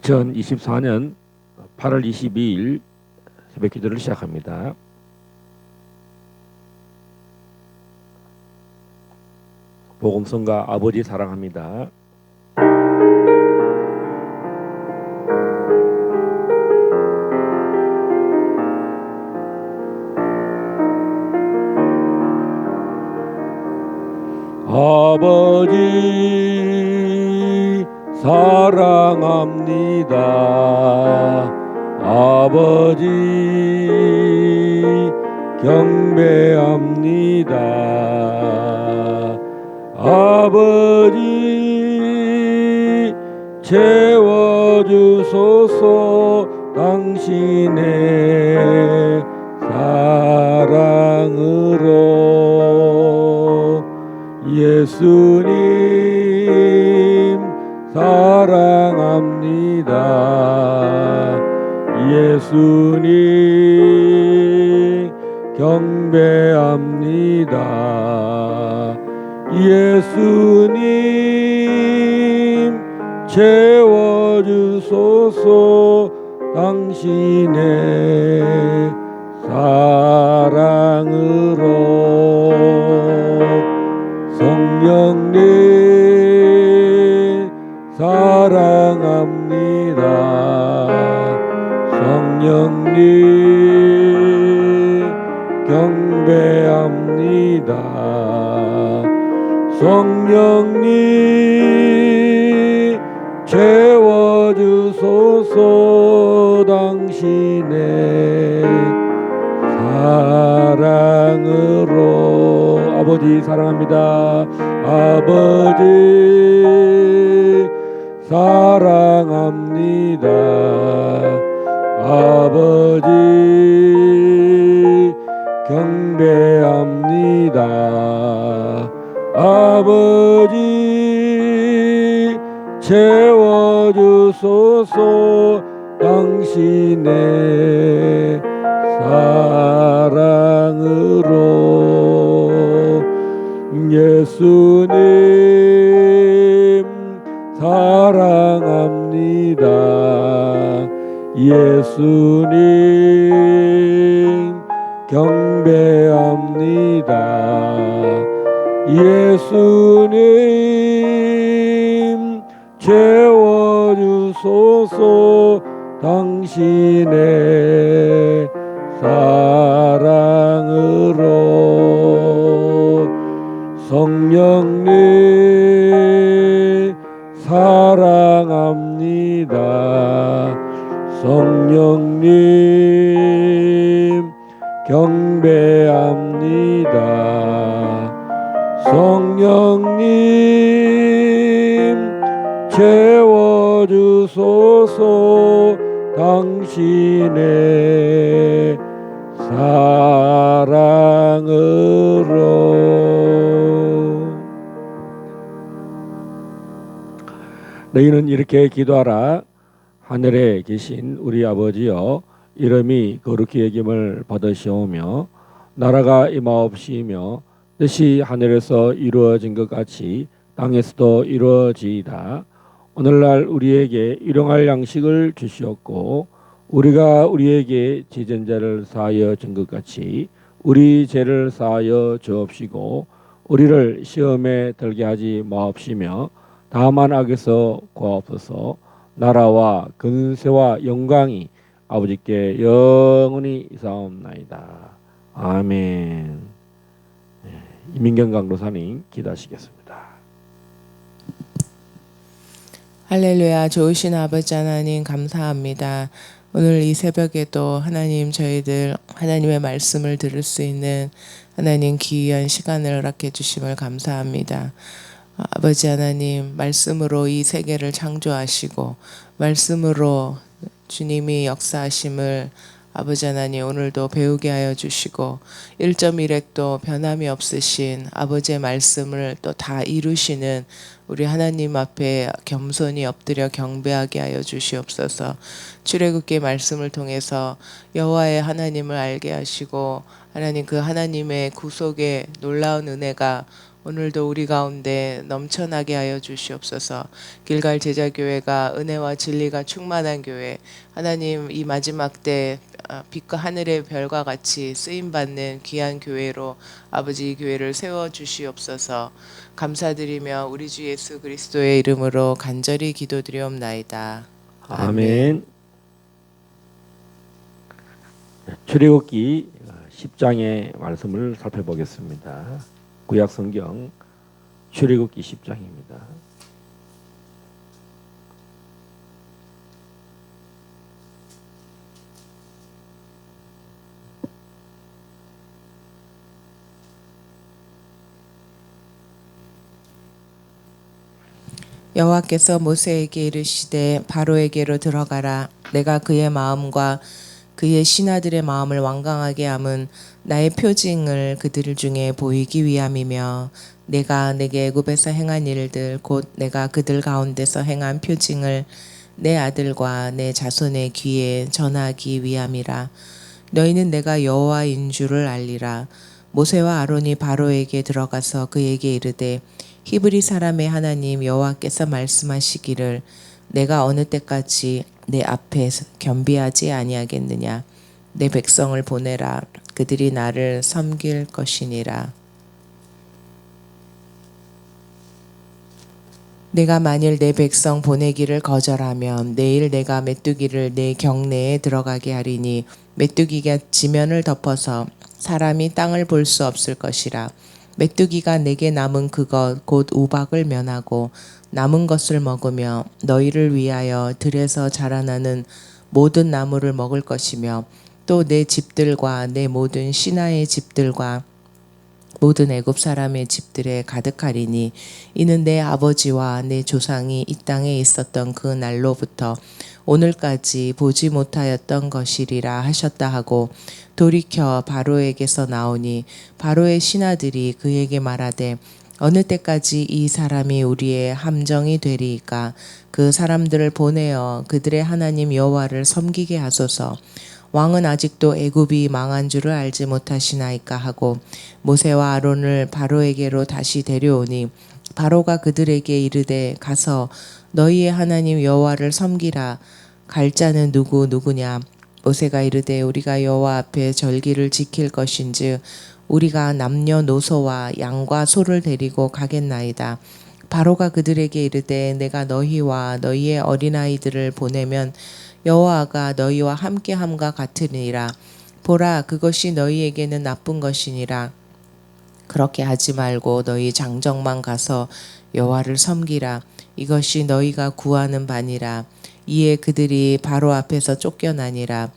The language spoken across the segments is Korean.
2024년 8월 22일 새벽 기도를 시작합니다. 복음성가 아버지 사랑합니다. 아버지 사랑합니다. 아버지 경배합니다. 아버지 채워주소서 당신의 사랑으로. 예수님 사랑합니다. 예수님 경배합니다. 예수님 채워주소서 당신의 사랑으로. 성령님 사랑합니다. 성령님 경배합니다. 성령님 채워주소서 당신의 사랑으로. 아버지 사랑합니다. 아버지 사랑합니다. 아버지 경배합니다. 아버지 채워주소서 당신의 사랑으로. 예수님 사랑합니다. 예수님 경배합니다. 예수님 채워주소서 당신의 사랑으로. 성령님 사랑합니다. 성령님 경배합니다. 성령님 채워주소서 당신의 사랑으로. 너희는 이렇게 기도하라. 하늘에 계신 우리 아버지여, 이름이 거룩히 여김을 받으시오며 나라가 임하옵시며 뜻이 하늘에서 이루어진 것 같이 땅에서도 이루어지이다. 오늘날 우리에게 일용할 양식을 주시옵고 우리가 우리에게 지전자를 사하여 준 것 같이 우리 죄를 사하여 주옵시고 우리를 시험에 들게 하지 마옵시며 다만 악에서 구하옵소서. 나라와 근세와 영광이 아버지께 영원히 있사옵나이다. 아멘. 이민경 강도사님 기도하시겠습니다. 할렐루야. 좋으신 아버지 하나님 감사합니다. 오늘 이 새벽에도 하나님 저희들 하나님의 말씀을 들을 수 있는 하나님 귀한 시간을 허락해 주심을 감사합니다. 아버지 하나님, 말씀으로 이 세계를 창조하시고 말씀으로 주님이 역사하심을 아버지 하나님 오늘도 배우게 하여 주시고 1.1핵도 변함이 없으신 아버지의 말씀을 또 다 이루시는 우리 하나님 앞에 겸손히 엎드려 경배하게 하여 주시옵소서. 출애굽기 말씀을 통해서 여호와의 하나님을 알게 하시고 하나님 그 하나님의 구속의 놀라운 은혜가 오늘도 우리 가운데 넘쳐나게 하여 주시옵소서. 길갈 제자교회가 은혜와 진리가 충만한 교회, 하나님 이 마지막 때 빛과 하늘의 별과 같이 쓰임받는 귀한 교회로 아버지 이 교회를 세워주시옵소서. 감사드리며 우리 주 예수 그리스도의 이름으로 간절히 기도드리옵나이다. 아멘. 출애굽기 10장의 말씀을 살펴보겠습니다. 구약 성경 출애굽기 10장입니다. 여호와께서 모세에게 이르시되 바로에게로 들어가라. 내가 그의 마음과 그의 신하들의 마음을 완강하게 함은 나의 표징을 그들 중에 보이기 위함이며 내가 내게 애굽에서 행한 일들 곧 내가 그들 가운데서 행한 표징을 내 아들과 내 자손의 귀에 전하기 위함이라. 너희는 내가 여호와인 줄을 알리라. 모세와 아론이 바로에게 들어가서 그에게 이르되 히브리 사람의 하나님 여호와께서 말씀하시기를 내가 어느 때까지 내 앞에 겸비하지 아니하겠느냐. 내 백성을 보내라. 그들이 나를 섬길 것이니라. 내가 만일 내 백성 보내기를 거절하면 내일 내가 메뚜기를 내 경내에 들어가게 하리니 메뚜기가 지면을 덮어서 사람이 땅을 볼 수 없을 것이라. 메뚜기가 내게 남은 그것 곧 우박을 면하고 남은 것을 먹으며 너희를 위하여 들에서 자라나는 모든 나무를 먹을 것이며 또 내 집들과 내 모든 신하의 집들과 모든 애굽 사람의 집들에 가득하리니 이는 내 아버지와 내 조상이 이 땅에 있었던 그 날로부터 오늘까지 보지 못하였던 것이리라 하셨다 하고 돌이켜 바로에게서 나오니 바로의 신하들이 그에게 말하되 어느 때까지 이 사람이 우리의 함정이 되리이까. 그 사람들을 보내어 그들의 하나님 여호와를 섬기게 하소서. 왕은 아직도 애굽이 망한 줄을 알지 못하시나이까 하고 모세와 아론을 바로에게로 다시 데려오니 바로가 그들에게 이르되 가서 너희의 하나님 여호와를 섬기라. 갈 자는 누구냐. 모세가 이르되 우리가 여호와 앞에 절기를 지킬 것인즉 우리가 남녀노소와 양과 소를 데리고 가겠나이다. 바로가 그들에게 이르되 내가 너희와 너희의 어린아이들을 보내면 여호와가 너희와 함께함과 같으니라. 보라 그것이 너희에게는 나쁜 것이니라. 그렇게 하지 말고 너희 장정만 가서 여호와를 섬기라. 이것이 너희가 구하는 바니라. 이에 그들이 바로 앞에서 쫓겨나니라.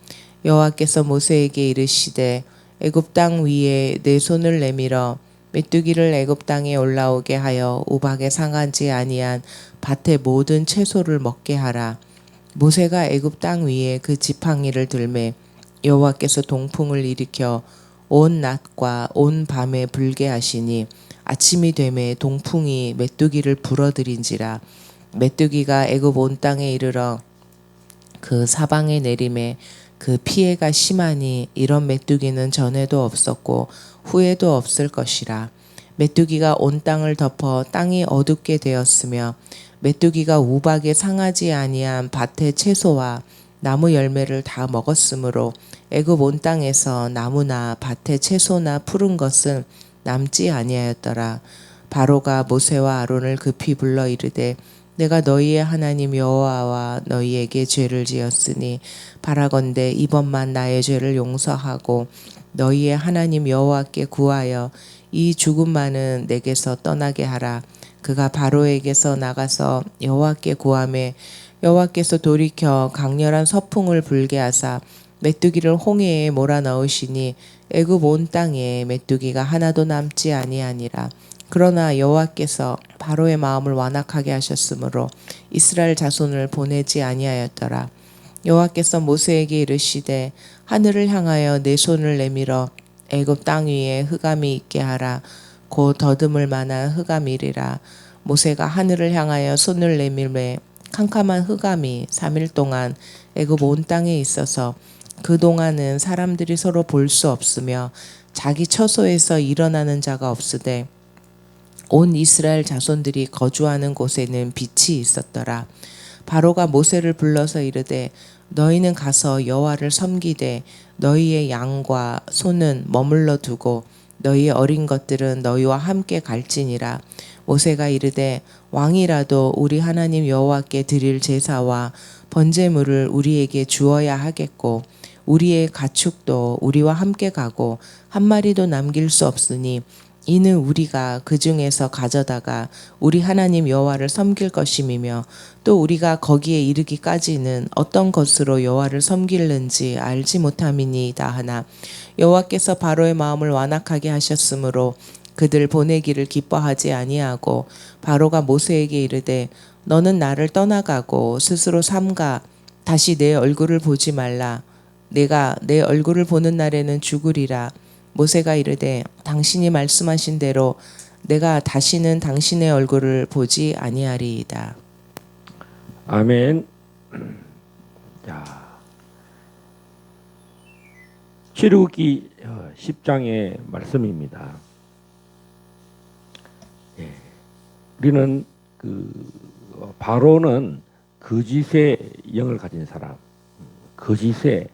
여호와께서 모세에게 이르시되 애굽 땅 위에 내 손을 내밀어 메뚜기를 애굽 땅에 올라오게 하여 우박에 상하지 아니한 밭의 모든 채소를 먹게 하라. 모세가 애굽 땅 위에 그 지팡이를 들매 여호와께서 동풍을 일으켜 온 낮과 온 밤에 불게 하시니 아침이 되매 동풍이 메뚜기를 불어들인지라. 메뚜기가 애굽 온 땅에 이르러 그 사방에 내림에 그 피해가 심하니 이런 메뚜기는 전에도 없었고 후에도 없을 것이라. 메뚜기가 온 땅을 덮어 땅이 어둡게 되었으며 메뚜기가 우박에 상하지 아니한 밭의 채소와 나무 열매를 다 먹었으므로 애굽 온 땅에서 나무나 밭의 채소나 푸른 것은 남지 아니하였더라. 바로가 모세와 아론을 급히 불러 이르되 내가 너희의 하나님 여호와와 너희에게 죄를 지었으니 바라건대 이번만 나의 죄를 용서하고 너희의 하나님 여호와께 구하여 이 죽음만은 내게서 떠나게 하라. 그가 바로에게서 나가서 여호와께 구하매 여호와께서 돌이켜 강렬한 서풍을 불게 하사 메뚜기를 홍해에 몰아넣으시니 애굽 온 땅에 메뚜기가 하나도 남지 아니하니라. 그러나 여호와께서 바로의 마음을 완악하게 하셨으므로 이스라엘 자손을 보내지 아니하였더라. 여호와께서 모세에게 이르시되 하늘을 향하여 내 손을 내밀어 애굽 땅 위에 흑암이 있게 하라. 곧 더듬을 만한 흑암이리라. 모세가 하늘을 향하여 손을 내밀매 캄캄한 흑암이 3일 동안 애굽 온 땅에 있어서 그동안은 사람들이 서로 볼 수 없으며 자기 처소에서 일어나는 자가 없으되 온 이스라엘 자손들이 거주하는 곳에는 빛이 있었더라. 바로가 모세를 불러서 이르되 너희는 가서 여호와를 섬기되 너희의 양과 소는 머물러 두고 너희의 어린 것들은 너희와 함께 갈지니라. 모세가 이르되 왕이라도 우리 하나님 여호와께 드릴 제사와 번제물을 우리에게 주어야 하겠고 우리의 가축도 우리와 함께 가고 한 마리도 남길 수 없으니 이는 우리가 그 중에서 가져다가 우리 하나님 여호와를 섬길 것임이며 또 우리가 거기에 이르기까지는 어떤 것으로 여호와를 섬길는지 알지 못함이니이다 하나 여호와께서 바로의 마음을 완악하게 하셨으므로 그들 보내기를 기뻐하지 아니하고 바로가 모세에게 이르되 너는 나를 떠나가고 스스로 삼가 다시 내 얼굴을 보지 말라. 내가 내 얼굴을 보는 날에는 죽으리라. 모세가 이르되 당신이 말씀하신 대로 내가 다시는 당신의 얼굴을 보지 아니하리이다. 아멘. 자, 출애굽기 10장의 말씀입니다. 예. 우리는 바로는 거짓의 영을 가진 사람, 거짓의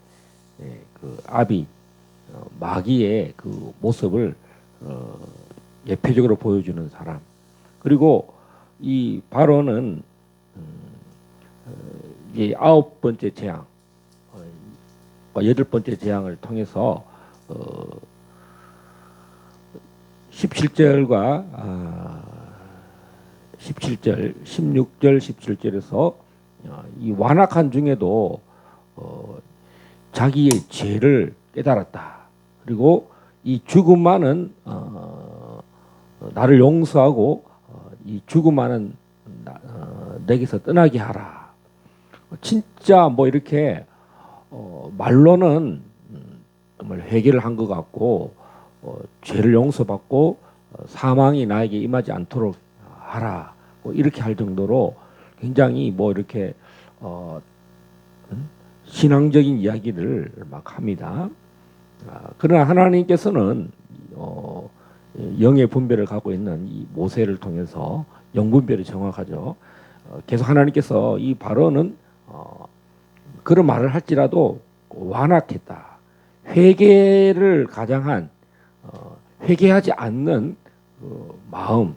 아비, 마귀의 그 모습을 예표적으로 보여주는 사람. 그리고 이 바로는 이 9번째 재앙, 8번째 재앙을 통해서 17절과 17절, 16절, 17절에서 이 완악한 중에도 자기의 죄를 깨달았다. 그리고 이 죽음만은 나를 용서하고 이 죽음만은 내게서 떠나게 하라. 진짜 뭐 이렇게 말로는 정말 회개를 한 것 같고 죄를 용서받고 사망이 나에게 임하지 않도록 하라. 뭐 이렇게 할 정도로 굉장히 뭐 이렇게 신앙적인 이야기를 막 합니다. 그러나 하나님께서는 영의 분별을 갖고 있는 이 모세를 통해서 영분별이 정확하죠. 계속 하나님께서 이 바로는 그런 말을 할지라도 완악했다. 회개를 가장한 회개하지 않는 마음을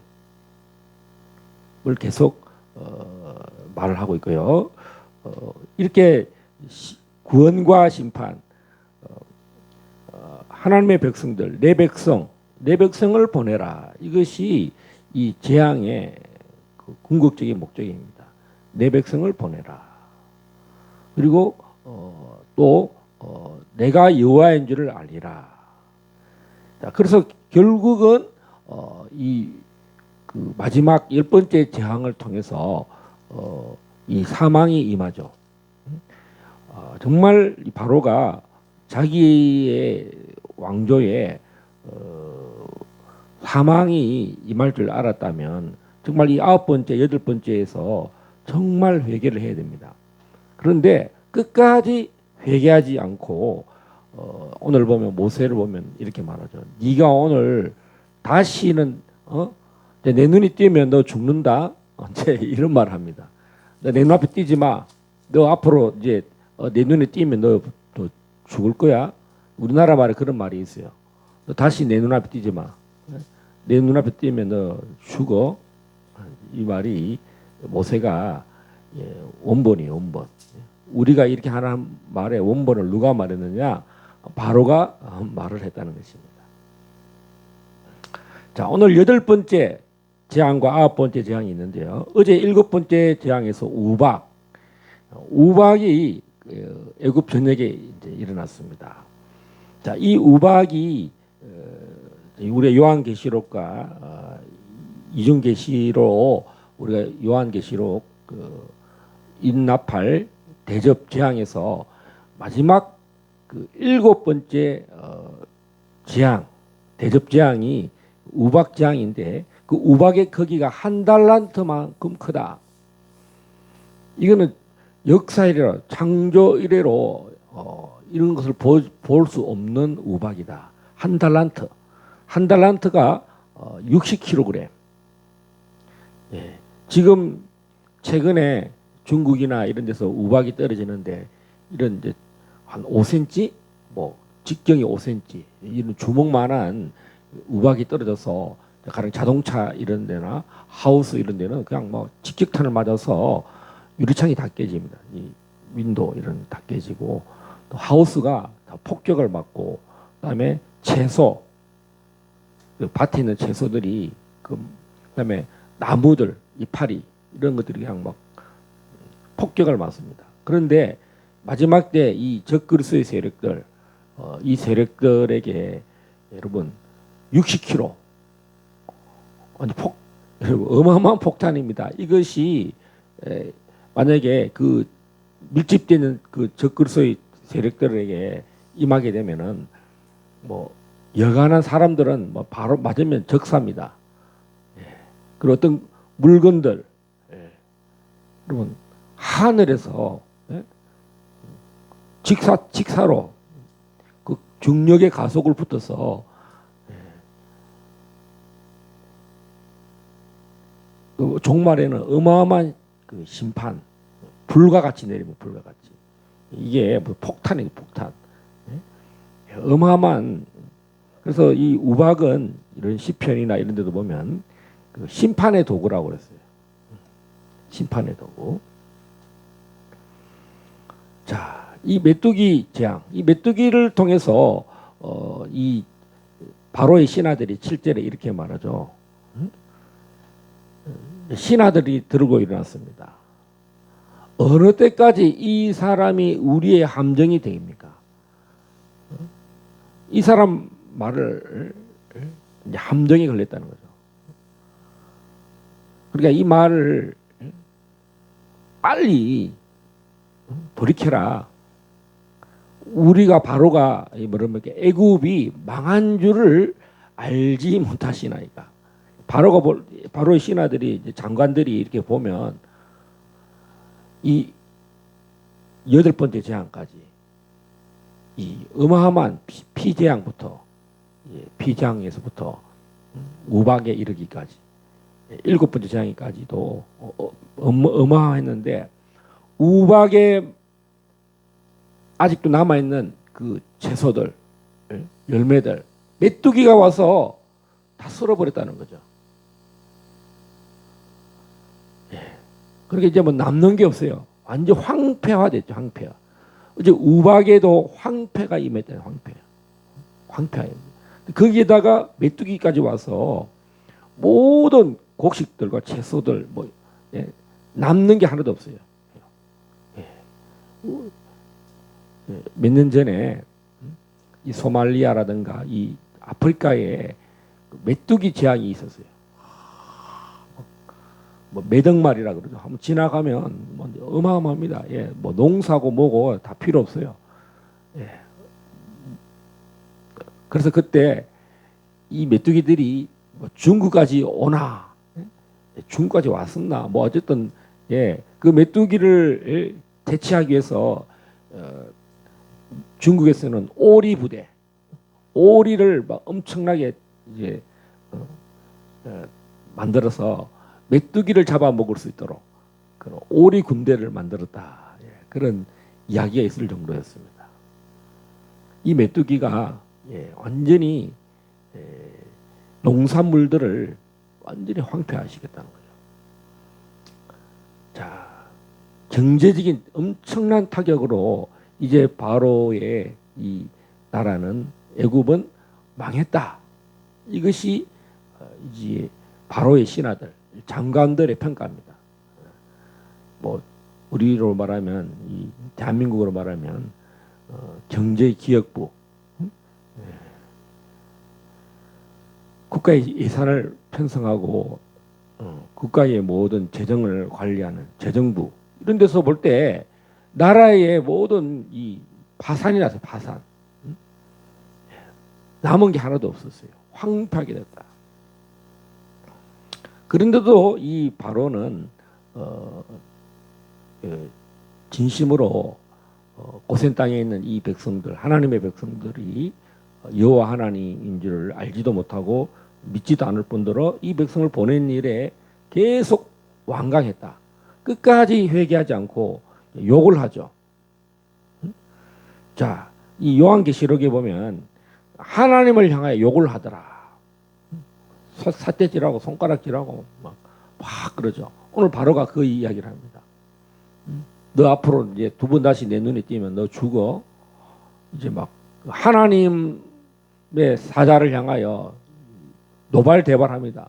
계속 말을 하고 있고요. 이렇게 구원과 심판, 하나님의 백성들, 내 백성을 보내라. 이것이 이 재앙의 궁극적인 목적입니다. 내 백성을 보내라. 그리고 또 내가 여호와인 줄을 알리라. 자, 그래서 결국은 그 마지막 10번째 재앙을 통해서 이 사망이 임하죠. 정말 바로가 자기의 왕조에 사망이 임할 줄 알았다면 정말 이 9번째, 8번째에서 정말 회개를 해야 됩니다. 그런데 끝까지 회개하지 않고 오늘 보면 모세를 보면 이렇게 말하죠. 네가 오늘 다시는 내 눈이 띄면 너 죽는다. 이제 이런 말을 합니다. 내 눈앞에 띄지 마. 너 앞으로 이제 내 눈에 띄면 너 죽을 거야. 우리나라 말에 그런 말이 있어요. 너 다시 내 눈앞에 띄지 마. 내 눈앞에 띄면 너 죽어. 이 말이 모세가 원본이에요. 원본. 우리가 이렇게 하는 말의 원본을 누가 말했느냐? 바로가 말을 했다는 것입니다. 자, 오늘 8번째 재앙과 9번째 재앙이 있는데요. 어제 7번째 재앙에서 우박이 애굽 전역에 이제 일어났습니다. 자, 이 우박이 우리 요한계시록과 이중계시록 우리가 요한계시록 인납할 대접 재앙에서 마지막 그 7번째 재앙, 대접 재앙이 우박 재앙인데 그 우박의 크기가 1달란트만큼 크다. 이거는 역사 이래로 창조 이래로 이런 것을 볼 수 없는 우박이다. 1달란트. 1달란트가 60kg. 예. 지금 최근에 중국이나 이런 데서 우박이 떨어지는데 이런 이제 한 5cm 뭐 직경이 5cm 이런 주먹만한 우박이 떨어져서 가령 자동차 이런 데나 하우스 이런 데는 그냥 뭐 직격탄을 맞아서 유리창이 다 깨집니다. 이 윈도우 이런 다 깨지고 또 하우스가 다 폭격을 맞고 그다음에 채소 그 밭에 있는 채소들이 그다음에 나무들 이파리 이런 것들이 그냥 막 폭격을 맞습니다. 그런데 마지막 때 이 적그리스도의 세력들 이 세력들에게 여러분 60km 아니 여러분 어마어마한 폭탄입니다. 이것이 만약에 그 밀집되는 그 적그리스도의 세력들에게 임하게 되면은 뭐 여간한 사람들은 뭐 바로 맞으면 적사입니다. 그리고 어떤 물건들 여러분 하늘에서 직사로 그 중력의 가속을 붙어서 그 종말에는 어마어마한 그 심판 불과 같이 내리면 불과 같이 이게 뭐 폭탄이에요 폭탄 어마어마한 그래서 이 우박은 이런 시편이나 이런 데도 보면 그 심판의 도구라고 그랬어요. 심판의 도구. 자, 이 메뚜기 재앙, 이 메뚜기를 통해서 이 바로의 신하들이 7절에 이렇게 말하죠. 신하들이 들고 일어났습니다. 어느 때까지 이 사람이 우리의 함정이 되입니까? 이 사람 말을 이제 함정이 걸렸다는 거죠. 그러니까 이 말을 빨리 돌이켜라. 우리가 바로가 애굽이 망한 줄을 알지 못하시나이까. 바로의 신하들이 장관들이 이렇게 보면 이 8번째 재앙까지 이 어마어마한 피재앙부터 피재앙에서부터 우박에 이르기까지 7번째 재앙까지도 어마어마했는데 우박에 아직도 남아있는 그 채소들 열매들 메뚜기가 와서 다 썰어버렸다는 거죠. 그러니까 이제 뭐 남는 게 없어요. 완전 황폐화됐죠. 황폐화. 이제 우박에도 황폐가 임했잖아요. 황폐화. 거기에다가 메뚜기까지 와서 모든 곡식들과 채소들 뭐 남는 게 하나도 없어요. 몇 년 전에 이 소말리아라든가 이 아프리카에 메뚜기 재앙이 있었어요. 뭐 몇억 마리라 그러죠. 한번 지나가면 뭐 어마어마합니다. 뭐 농사고 뭐고 다 필요 없어요. 그래서 그때 이 메뚜기들이 뭐 중국까지 오나, 중국까지 왔었나, 뭐 어쨌든 그 메뚜기를 대체하기 위해서 중국에서는 오리 부대, 오리를 막 엄청나게 이제 만들어서 메뚜기를 잡아먹을 수 있도록 그런 오리 군대를 만들었다. 그런 이야기가 있을 정도였습니다. 이 메뚜기가 완전히 농산물들을 완전히 황폐화시켰다는 거죠. 자, 경제적인 엄청난 타격으로 이제 바로의 이 나라는 애굽은 망했다. 이것이 이제 바로의 신하들, 장관들의 평가입니다. 뭐 우리로 말하면 이 대한민국으로 말하면 경제기획부 국가의 예산을 편성하고 국가의 모든 재정을 관리하는 재정부 이런 데서 볼 때 나라의 모든 이 파산이 나서 파산 남은 게 하나도 없었어요. 황폐하게 됐다. 그런데도 이 바로는 진심으로 고센 땅에 있는 이 백성들 하나님의 백성들이 여호와 하나님인 줄을 알지도 못하고 믿지도 않을 뿐더러 이 백성을 보낸 일에 계속 완강했다. 끝까지 회개하지 않고 욕을 하죠. 자, 이 요한계시록에 보면 하나님을 향하여 욕을 하더라. 삿대질하고 손가락질하고 막 그러죠. 오늘 바로가 그 이야기를 합니다. 너 앞으로 이제 두 번 다시 내 눈에 띄면 너 죽어. 이제 막 하나님의 사자를 향하여 노발대발합니다.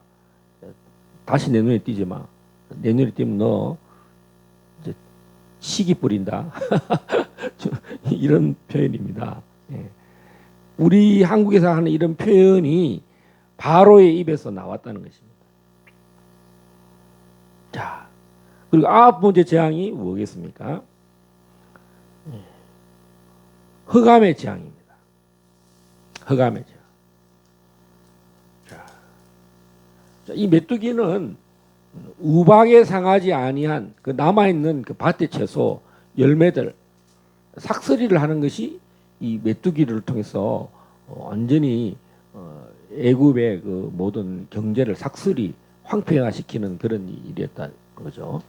다시 내 눈에 띄지 마. 내 눈에 띄면 너 이제 시기 뿌린다. 이런 표현입니다. 예. 우리 한국에서 하는 이런 표현이 바로의 입에서 나왔다는 것입니다. 자, 그리고 아홉 번째 재앙이 뭐겠습니까? 흑암의 재앙입니다. 흑암의 재앙. 자, 이 메뚜기는 우박에 상하지 아니한 그 남아있는 그 밭의 채소 열매들 삭스리를 하는 것이 이 메뚜기를 통해서 완전히 애굽의 그 모든 경제를 삭스리 황폐화시키는 그런 일이었다는 거죠.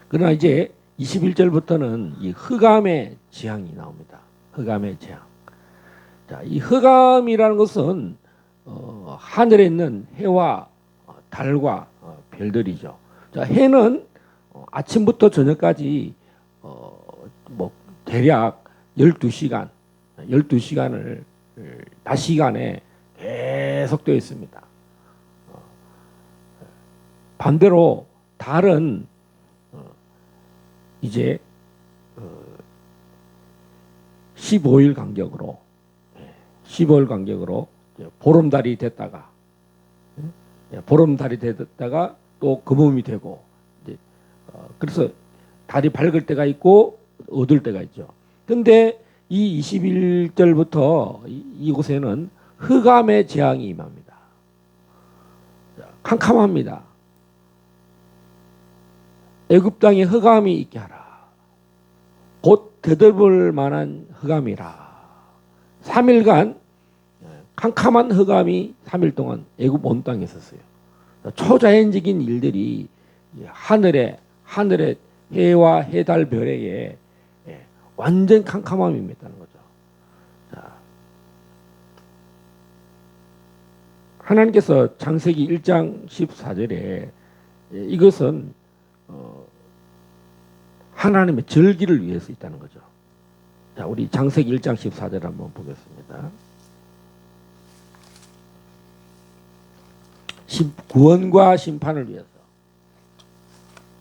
그러나 이제 21절부터는 이 흑암의 재앙이 나옵니다. 흑암의 재앙. 자, 이 흑암이라는 것은 하늘에 있는 해와 달과 별들이죠. 자, 해는 아침부터 저녁까지 뭐 대략 12시간을 낮 시간에 계속 되어 있습니다. 반대로 달은 이제 15일 간격으로 보름달이 됐다가 또 금음이 되고 그래서 달이 밝을 때가 있고 어두울 때가 있죠. 근데 이 21절부터 이곳에는 흑암의 재앙이 임합니다. 캄캄합니다. 애굽 땅에 흑암이 있게 하라. 곧 대들볼 만한 흑암이라. 3일간 캄캄한 흑암이 3일 동안 애굽 온 땅에 있었어요. 초자연적인 일들이 하늘에 해와 해달 별에게 완전 캄캄함이 임했다는 거죠. 자, 하나님께서 창세기 1장 14절에 이것은 하나님의 절기를 위해서 있다는 거죠. 자, 우리 창세기 1장 14절 한번 보겠습니다. 구원과 심판을 위해서.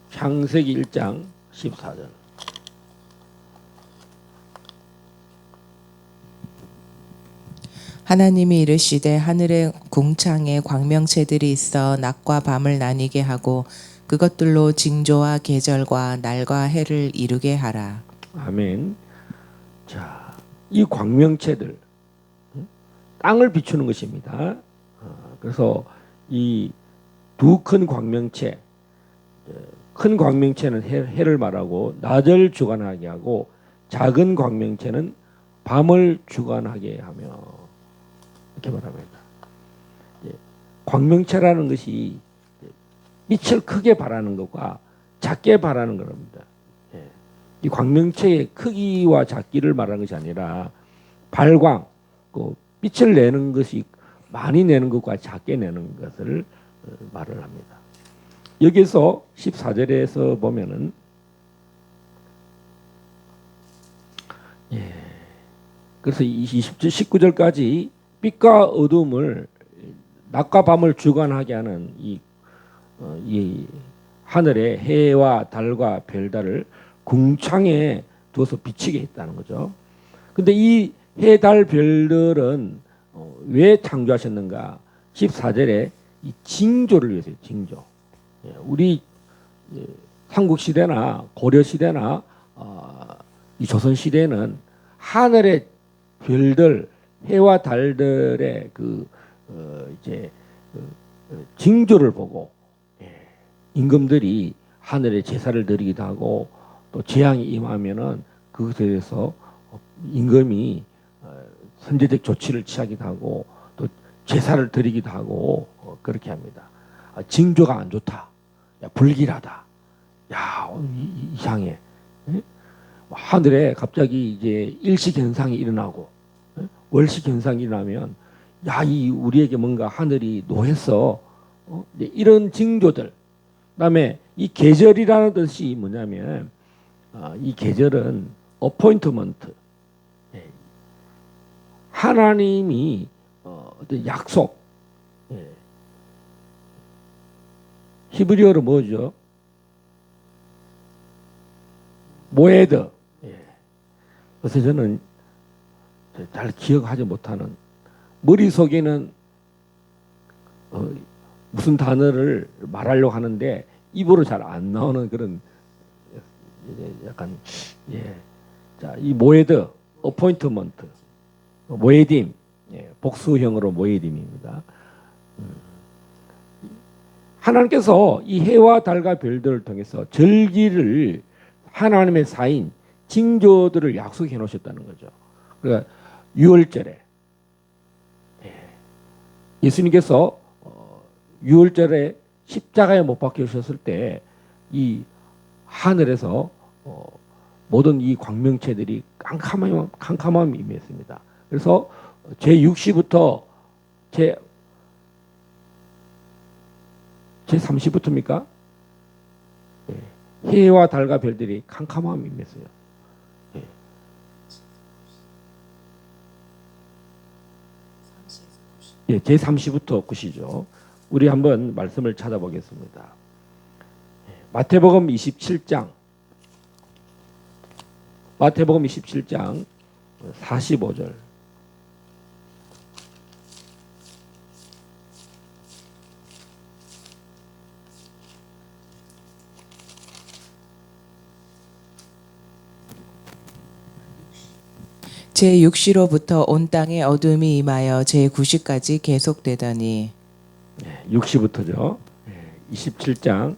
창세기 1장 14절. 하나님이 이르시되 하늘의 궁창에 광명체들이 있어 낮과 밤을 나뉘게 하고 그것들로 징조와 계절과 날과 해를 이루게 하라. 아멘. 자, 이 광명체들 땅을 비추는 것입니다. 그래서 이 두 큰 광명체, 큰 광명체는 해를 말하고 낮을 주관하게 하고 작은 광명체는 밤을 주관하게 하며 이렇게 말합니다. 광명체라는 것이 빛을 크게 발하는 것과 작게 발하는 겁니다. 이 광명체의 크기와 작기를 말하는 것이 아니라 발광, 그 빛을 내는 것이 많이 내는 것과 작게 내는 것을 말을 합니다. 여기서 14절에서 보면은 그래서 19절까지 빛과 어둠을 낮과 밤을 주관하게 하는 이 하늘의 해와 달과 별달을 궁창에 두어서 비치게 했다는 거죠. 근데 이 해, 달, 별들은 왜 창조하셨는가? 14절에 이 징조를 위해서요. 징조. 우리 삼국 시대나 고려 시대나 이 조선 시대는 하늘의 별들, 해와 달들의 징조를 보고 임금들이 하늘에 제사를 드리기도 하고 또 재앙이 임하면은 그것에 대해서 임금이 선제적 조치를 취하기도 하고 또 제사를 드리기도 하고 그렇게 합니다. 징조가 안 좋다. 야, 불길하다. 야, 이상해. 예? 하늘에 갑자기 이제 일식 현상이 일어나고 월식 현상이 일어나면 야, 이 우리에게 뭔가 하늘이 노했어. 이제 이런 징조들. 그다음에 이 계절이라는 뜻이 뭐냐면 이 계절은 어포인트먼트. 하나님이 어떤 약속. 히브리어로 뭐죠? 모에드. 그래서 저는 잘 기억하지 못하는 머릿속에는 무슨 단어를 말하려고 하는데 입으로 잘 안 나오는 그런 약간 자, 이 모에드 어포인트먼트 모에딤 복수형으로 모에딤입니다. 하나님께서 이 해와 달과 별들을 통해서 절기를 하나님의 사인 징조들을 약속해 놓으셨다는 거죠. 그러니까 유월절에 예수님께서 유월절에 십자가에 못 박히셨을 때 이 하늘에서 모든 이 광명체들이 캄캄함이 임했습니다. 그래서 제6시부터 제30부터입니까? 해와 달과 별들이 캄캄함이 임했어요. 제3시부터 9시죠. 우리 한번 말씀을 찾아보겠습니다. 마태복음 27장 45절. 제6시로부터 온 땅에 어둠이 임하여 제9시까지 계속되더니 6시부터죠. 27장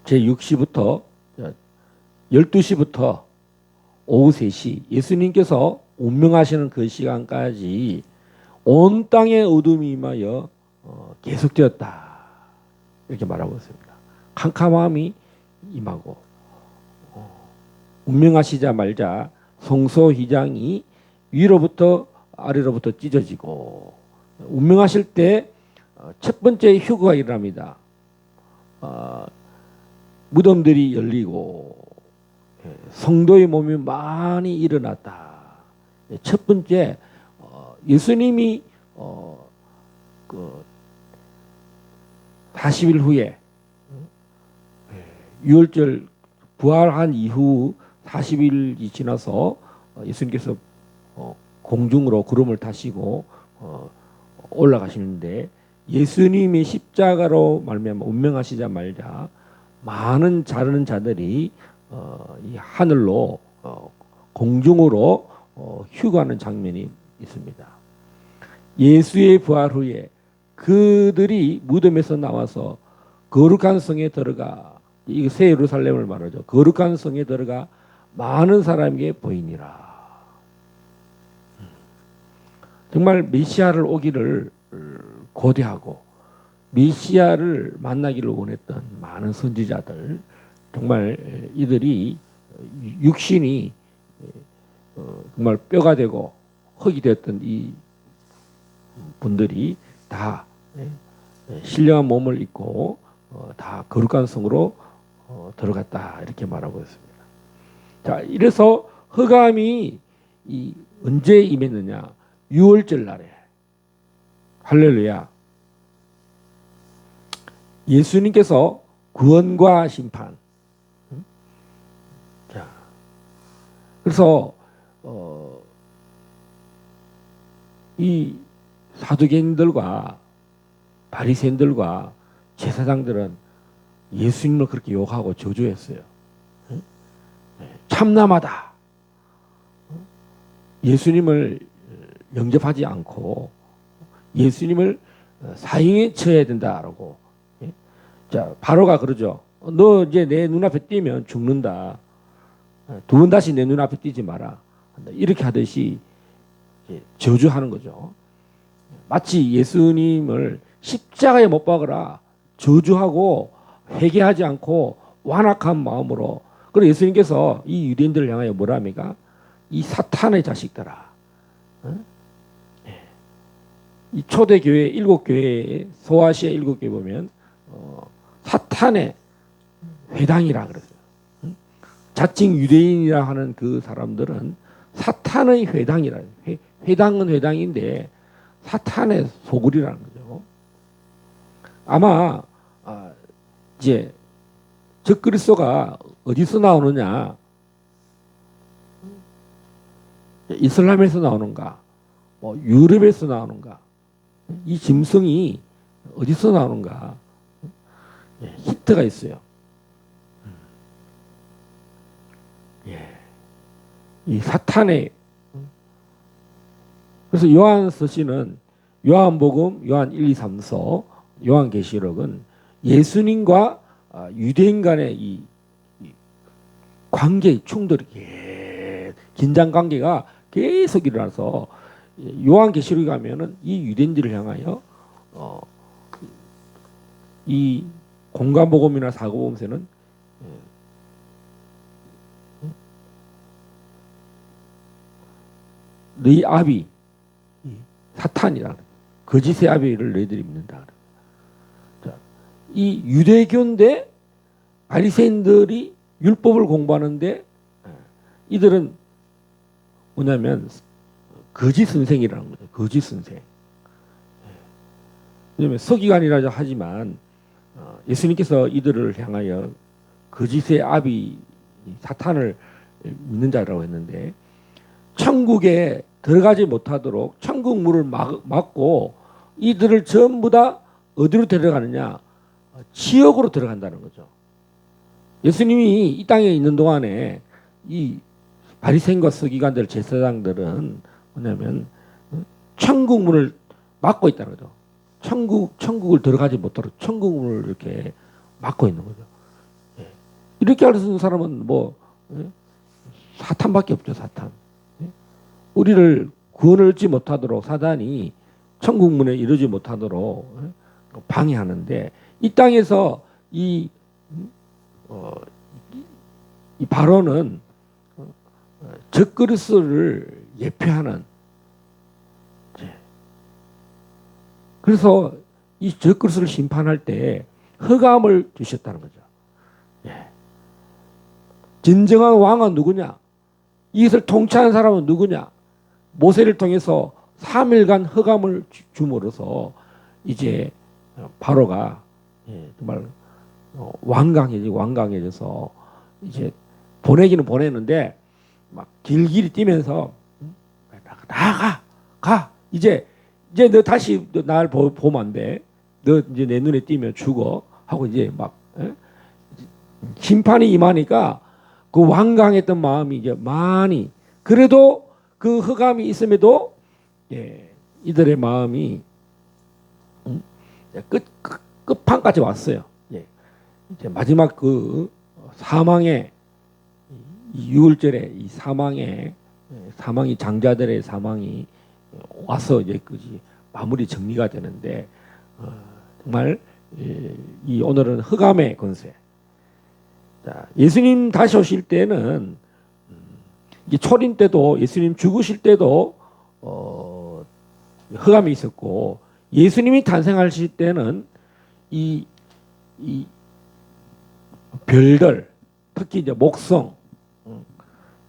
제6시부터 12시부터 오후 3시 예수님께서 운명하시는 그 시간까지 온 땅에 어둠이 임하여 계속되었다. 이렇게 말하고 있습니다. 캄캄함이 임하고 운명하시자마자 성소휘장이 위로부터 아래로부터 찢어지고 운명하실 때 첫 번째 휴거가 일어납니다. 무덤들이 열리고 성도의 몸이 많이 일어났다. 첫 번째 예수님이 40일 후에 유월절 부활한 이후 40일이 지나서 예수님께서 공중으로 구름을 타시고 올라가시는데 예수님이 십자가로 말미암아 운명하시자마자 많은 자르는 자들이 이 하늘로 공중으로 휴가하는 장면이 있습니다. 예수의 부활 후에 그들이 무덤에서 나와서 거룩한 성에 들어가 이 새 예루살렘을 말하죠. 거룩한 성에 들어가 많은 사람에게 보이니라. 정말 메시아를 오기를 고대하고 메시아를 만나기를 원했던 많은 선지자들 정말 이들이 육신이 정말 뼈가 되고 흙이 되었던 이 분들이 다 신령한 몸을 입고 다 거룩한 성으로 들어갔다 이렇게 말하고 있습니다. 자, 이래서 흑암이 언제 임했느냐? 6월절 날에. 할렐루야. 예수님께서 구원과 심판. 자, 그래서 이 사두개인들과 바리새인들과 제사장들은 예수님을 그렇게 욕하고 저주했어요. 참남하다. 예수님을 영접하지 않고 예수님을 사형에 처해야 된다라고. 자, 바로가 그러죠. 너 이제 내 눈앞에 띄면 죽는다. 두 번 다시 내 눈앞에 띄지 마라. 이렇게 하듯이 저주하는 거죠. 마치 예수님을 십자가에 못 박으라 저주하고 회개하지 않고 완악한 마음으로. 그리고 예수님께서 이 유대인들을 향하여 뭐라 합니까? 이 사탄의 자식들아. 이 초대교회 7교회에 소아시아 7교회 보면 사탄의 회당이라 그랬어요. 자칭 유대인이라 하는 그 사람들은 사탄의 회당이라. 회당은 회당인데 사탄의 소굴이라는 거죠. 아마 이제 적그리스도가 어디서 나오느냐? 이슬람에서 나오는가? 뭐 유럽에서 나오는가? 이 짐승이 어디서 나오는가? 힌트가 있어요. 이 사탄의. 그래서 요한서신은 요한복음, 요한 1, 2, 3서, 요한계시록은 예수님과 유대인 간의 이 관계, 충돌이 긴장 관계가 계속 일어나서 요한계시록에 가면은 이 유대인들을 향하여 이 공간복음이나 사고복음서는 너희 아비 사탄이라는 거짓의 아비를 너희들이 믿는다. 자, 이 유대교인데 바리새인들이 율법을 공부하는데 이들은 뭐냐면 거짓 선생이라는 거죠. 거짓 선생. 왜냐하면 서기관이라 하지만 예수님께서 이들을 향하여 거짓의 아비 사탄을 믿는 자라고 했는데 천국에 들어가지 못하도록 천국 문을 막고 이들을 전부 다 어디로 데려가느냐? 지옥으로 들어간다는 거죠. 예수님이 이 땅에 있는 동안에 이 바리새인과 서기관들, 제사장들은 뭐냐면 천국 문을 막고 있다는 거죠. 천국을 들어가지 못하도록 천국 문을 이렇게 막고 있는 거죠. 이렇게 할 수 있는 사람은 뭐 사탄밖에 없죠. 사탄. 우리를 구원을 얻지 못하도록 사단이 천국 문에 이르지 못하도록 방해하는데 이 땅에서 이 발언은 적그리스도를 예표하는. 그래서 이 적그리스도를 심판할 때 허감을 주셨다는 거죠. 진정한 왕은 누구냐? 이것을 통치하는 사람은 누구냐? 모세를 통해서 3일간 허감을 줌으로써 이제 바로가 정말 완강해져서 이제 보내기는 보내는데 막 길길이 뛰면서 가 이제 너 다시 날 보면 안 돼. 너 이제 내 눈에 띄면 죽어 하고 이제 막 심판이 임하니까 그 완강했던 마음이 이제 많이, 그래도 그 흑암이 있음에도 이들의 마음이 끝판까지 왔어요. 이제 마지막 그 사망의 유월절에 이 사망이 장자들의 사망이 와서 이제 마무리 정리가 되는데 정말 이 오늘은 흑암의 권세. 자, 예수님 다시 오실 때는 이 초림 때도 예수님 죽으실 때도 흑암이 있었고 예수님이 탄생하실 때는 이 별들 특히 이제 목성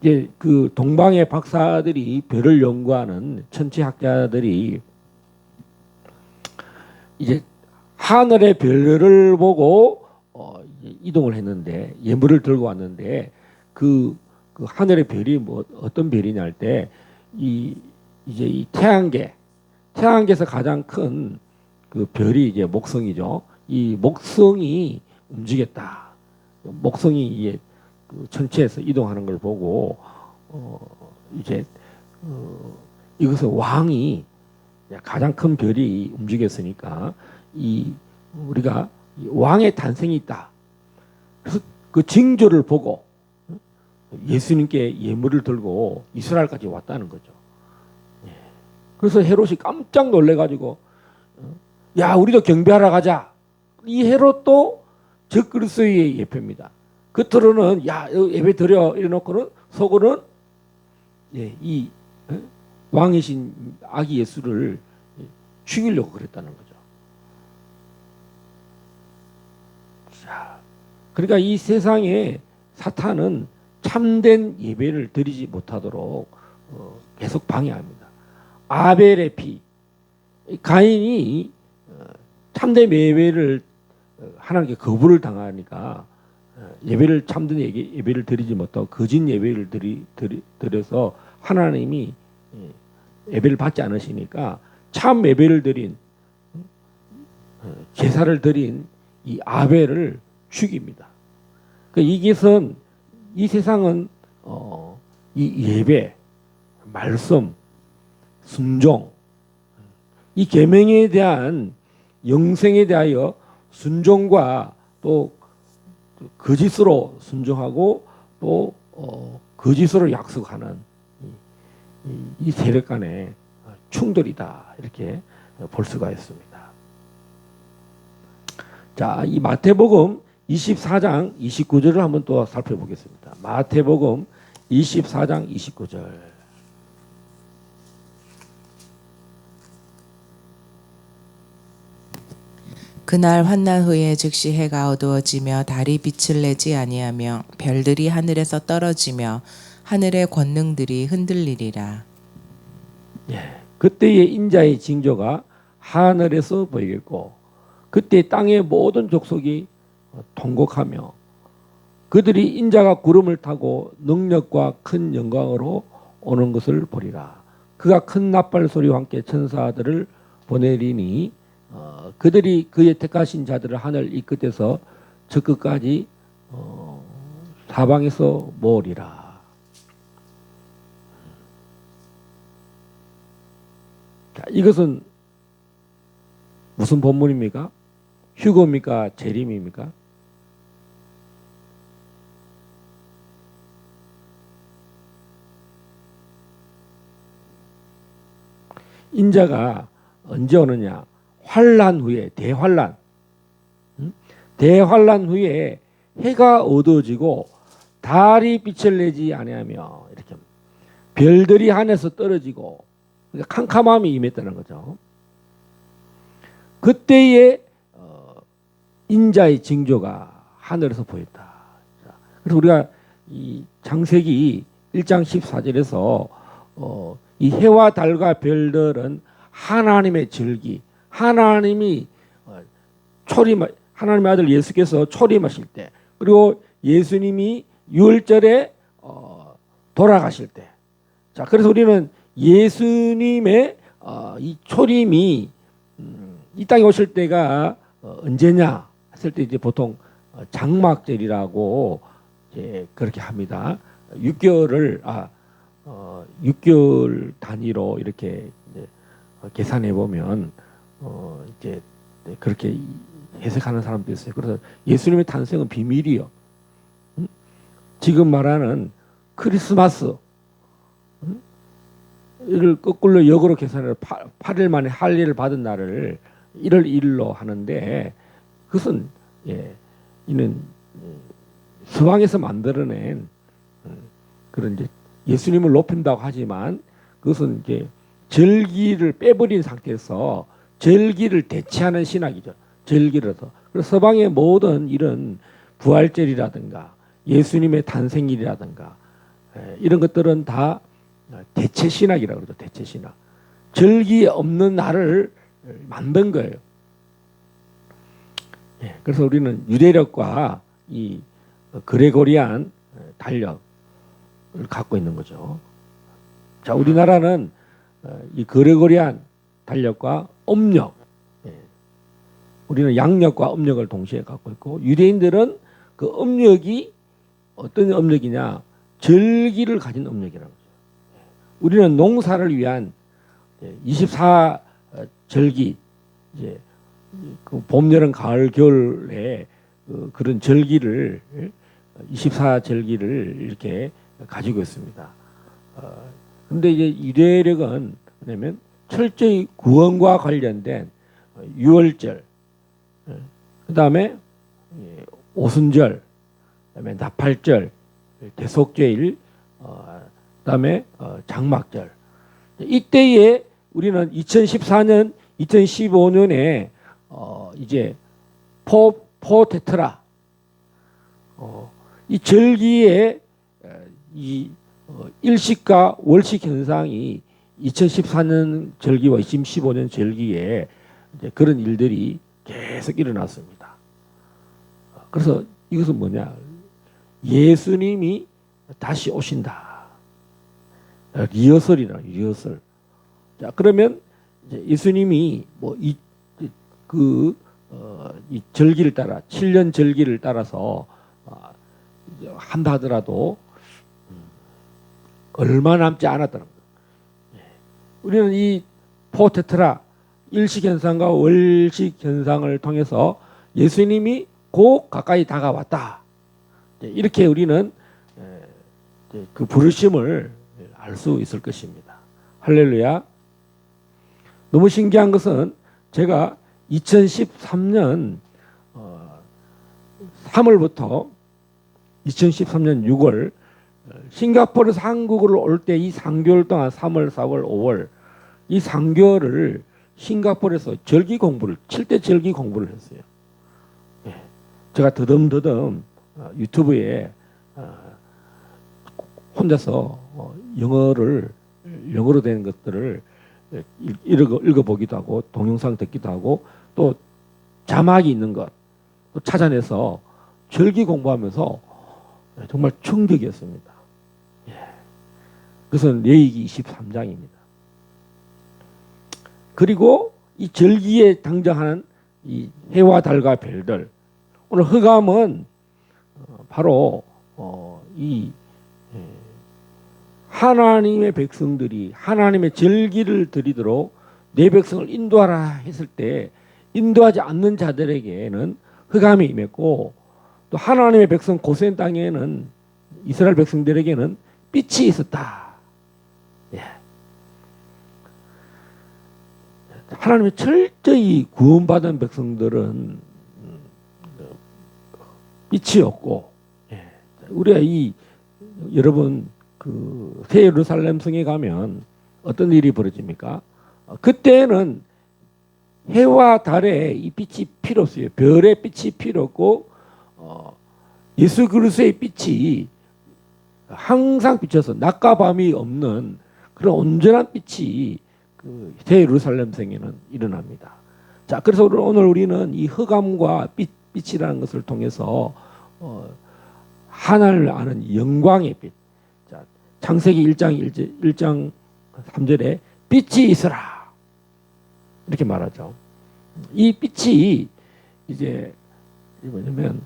이제 그 동방의 박사들이 별을 연구하는 천체학자들이 이제 하늘의 별을 보고 이동을 했는데 예물을 들고 왔는데 그 하늘의 별이 뭐 어떤 별이냐 할 때 이제 이 태양계에서 가장 큰 그 별이 이제 목성이죠. 이 목성이 움직였다. 목성이 이제 그 천체에서 이동하는 걸 보고 이제 이것은 왕이 가장 큰 별이 움직였으니까 우리가 왕의 탄생이 있다. 그래서 그 징조를 보고 예수님께 예물을 들고 이스라엘까지 왔다는 거죠. 그래서 헤롯이 깜짝 놀래가지고 야 우리도 경배하러 가자. 이 헤롯도 적그리스도의 예표입니다. 겉으로는 야 예배 드려 이래놓고는 속으로는 이 왕이신 아기 예수를 죽이려고 그랬다는 거죠. 자, 그러니까 이 세상에 사탄은 참된 예배를 드리지 못하도록 계속 방해합니다. 아벨의 피, 가인이 참된 예배를 하나님께 거부를 당하니까 예배를 참된 예배를 드리지 못하고 거짓 예배를 드려서 하나님이 예배를 받지 않으시니까 참 예배를 드린 제사를 드린 이 아벨을 죽입니다. 이것은 이 세상은 이 예배, 말씀, 순종, 이 계명에 대한 영생에 대하여 순종과 또 거짓으로 순종하고 또 거짓으로 약속하는 이 세력 간의 충돌이다 이렇게 볼 수가 있습니다. 자, 이 마태복음 24장 29절을 한번 또 살펴보겠습니다. 마태복음 24장 29절. 그날 환난 후에 즉시 해가 어두워지며 달이 빛을 내지 아니하며 별들이 하늘에서 떨어지며 하늘의 권능들이 흔들리리라. 그때의 인자의 징조가 하늘에서 보이겠고 그때 땅의 모든 족속이 통곡하며 그들이 인자가 구름을 타고 능력과 큰 영광으로 오는 것을 보리라. 그가 큰 나팔 소리와 함께 천사들을 보내리니 그들이 그의 택하신 자들을 하늘 이 끝에서 저 끝까지 사방에서 모으리라. 자, 이것은 무슨 본문입니까? 휴거입니까? 재림입니까? 인자가 언제 오느냐? 환란 후에, 대환란. 대환란 후에 해가 어두워지고 달이 빛을 내지 아니하며 이렇게 별들이 하늘에서 떨어지고 그러니까 캄캄함이 임했다는 거죠. 그때의 인자의 징조가 하늘에서 보였다. 그래서 우리가 이 창세기 1장 14절에서 이 해와 달과 별들은 하나님의 절기, 하나님이 하나님의 아들 예수께서 초림하실 때, 그리고 예수님이 유월절에 돌아가실 때, 자 그래서 우리는 예수님의 이 초림이 이 땅에 오실 때가 언제냐 했을 때 이제 보통 장막절이라고 이제 그렇게 합니다. 6개월 단위로 이렇게 이제 계산해 보면 이제 그렇게 해석하는 사람도 있어요. 그래서 예수님의 탄생은 비밀이요. 지금 말하는 크리스마스 이를 거꾸로 역으로 계산해서 8일 만에 할례를 받은 날을 1월 1일로 하는데 그것은 이는 서방에서 만들어낸 그런 이제 예수님을 높인다고 하지만 그것은 이제 절기를 빼버린 상태에서 절기를 대체하는 신학이죠. 절기라서. 그래서 서방의 모든 이런 부활절이라든가 예수님의 탄생일이라든가 이런 것들은 다 대체 신학이라고 그러죠. 대체 신학. 절기 없는 날을 만든 거예요. 그래서 우리는 유대력과 이 그레고리안 달력을 갖고 있는 거죠. 자, 우리나라는 이 그레고리안 달력과 음력, 우리는 양력과 음력을 동시에 갖고 있고 유대인들은 그 음력이 어떤 음력이냐? 절기를 가진 음력이라고 하죠. 우리는 농사를 위한 24절기, 이제 그 봄, 여름, 가을, 겨울에 그런 절기를 24절기를 이렇게 가지고 있습니다. 그런데 이제 유대력은 뭐냐면 철저히 구원과 관련된 유월절, 그다음에 오순절, 그다음에 나팔절, 대속죄일, 그다음에 장막절. 이때에 우리는 2014년, 2015년에 이제 포테트라, 이 절기에 이 일식과 월식 현상이 2014년 절기와 2015년 절기에 이제 그런 일들이 계속 일어났습니다. 그래서 이것은 뭐냐? 예수님이 다시 오신다. 리허설이라, 리허설. 자, 그러면 이제 예수님이 뭐 이 절기를 따라 7년 절기를 따라서 한다 하더라도 얼마 남지 않았다는 거예요. 우리는 이 포테트라 일식 현상과 월식 현상을 통해서 예수님이 곧 가까이 다가왔다. 이렇게 우리는 그 부르심을 알 수 있을 것입니다. 할렐루야. 너무 신기한 것은 제가 2013년 3월부터 2013년 6월 싱가포르에서 한국으로 올 때 이 3개월 동안 3월, 4월, 5월 이 3개월을 싱가포르에서 절기 공부를 7대 절기 공부를 했어요. 제가 더듬더듬 유튜브에 혼자서 영어로 된 것들을 읽어보기도 하고 동영상 듣기도 하고 또 자막이 있는 것 또 찾아내서 절기 공부하면서 정말 충격이었습니다. 그것은 레위기 23장입니다. 그리고 이 절기에 등장하는 이 해와 달과 별들, 오늘 흑암은 바로 이 하나님의 백성들이 하나님의 절기를 드리도록 내 백성을 인도하라 했을 때 인도하지 않는 자들에게는 흑암이 임했고 또 하나님의 백성 고센 땅에는 이스라엘 백성들에게는 빛이 있었다. 하나님의 철저히 구원받은 백성들은 빛이 없고 우리가 여러분 그 새 예루살렘 성에 가면 어떤 일이 벌어집니까? 그때는 해와 달에 이 빛이 필요 없어요. 별의 빛이 필요 없고 예수 그리스도의 빛이 항상 비쳐서 낮과 밤이 없는 그런 온전한 빛이 그 새 예루살렘 성에는 일어납니다. 자, 그래서 오늘 우리는 이 흑암과 빛이라는 것을 통해서 하나님을 아는 영광의 빛. 자, 창세기 1장 3절에 빛이 있으라. 이렇게 말하죠. 이 빛이 이제 뭐냐면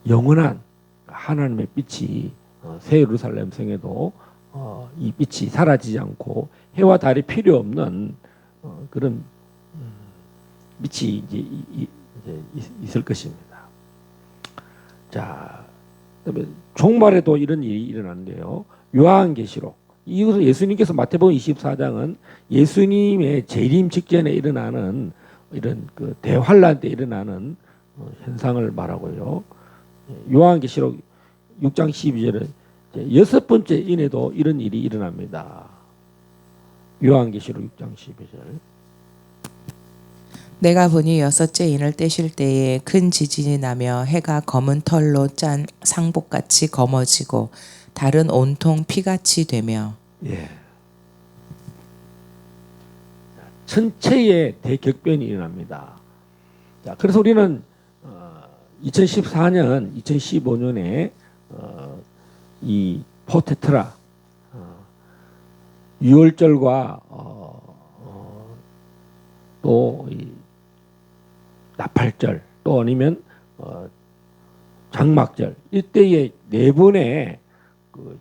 영원한 하나님의 빛이 새 예루살렘 성에도 이 빛이 사라지지 않고 해와 달이 필요 없는 그런 빛이 이제 있을 것입니다. 자, 그다음에 종말에도 이런 일이 일어나는데요. 요한계시록. 이것은 예수님께서 마태복음 24장은 예수님의 재림 직전에 일어나는 이런 그 대환란 때 일어나는 현상을 말하고요. 요한계시록 6장 12절은 여섯 번째 인에도 이런 일이 일어납니다. 요한계시록 6장 12절. 내가 보니 여섯째 인을 떼실 때에 큰 지진이 나며 해가 검은 털로 짠 상복같이 검어지고 달은 온통 피같이 되며. 천체의 대격변이 일어납니다. 자, 그래서 우리는 2014년, 2015년에 이 포테트라 유월절과 또 이 나팔절 또 아니면 장막절 이때의 네 번의 그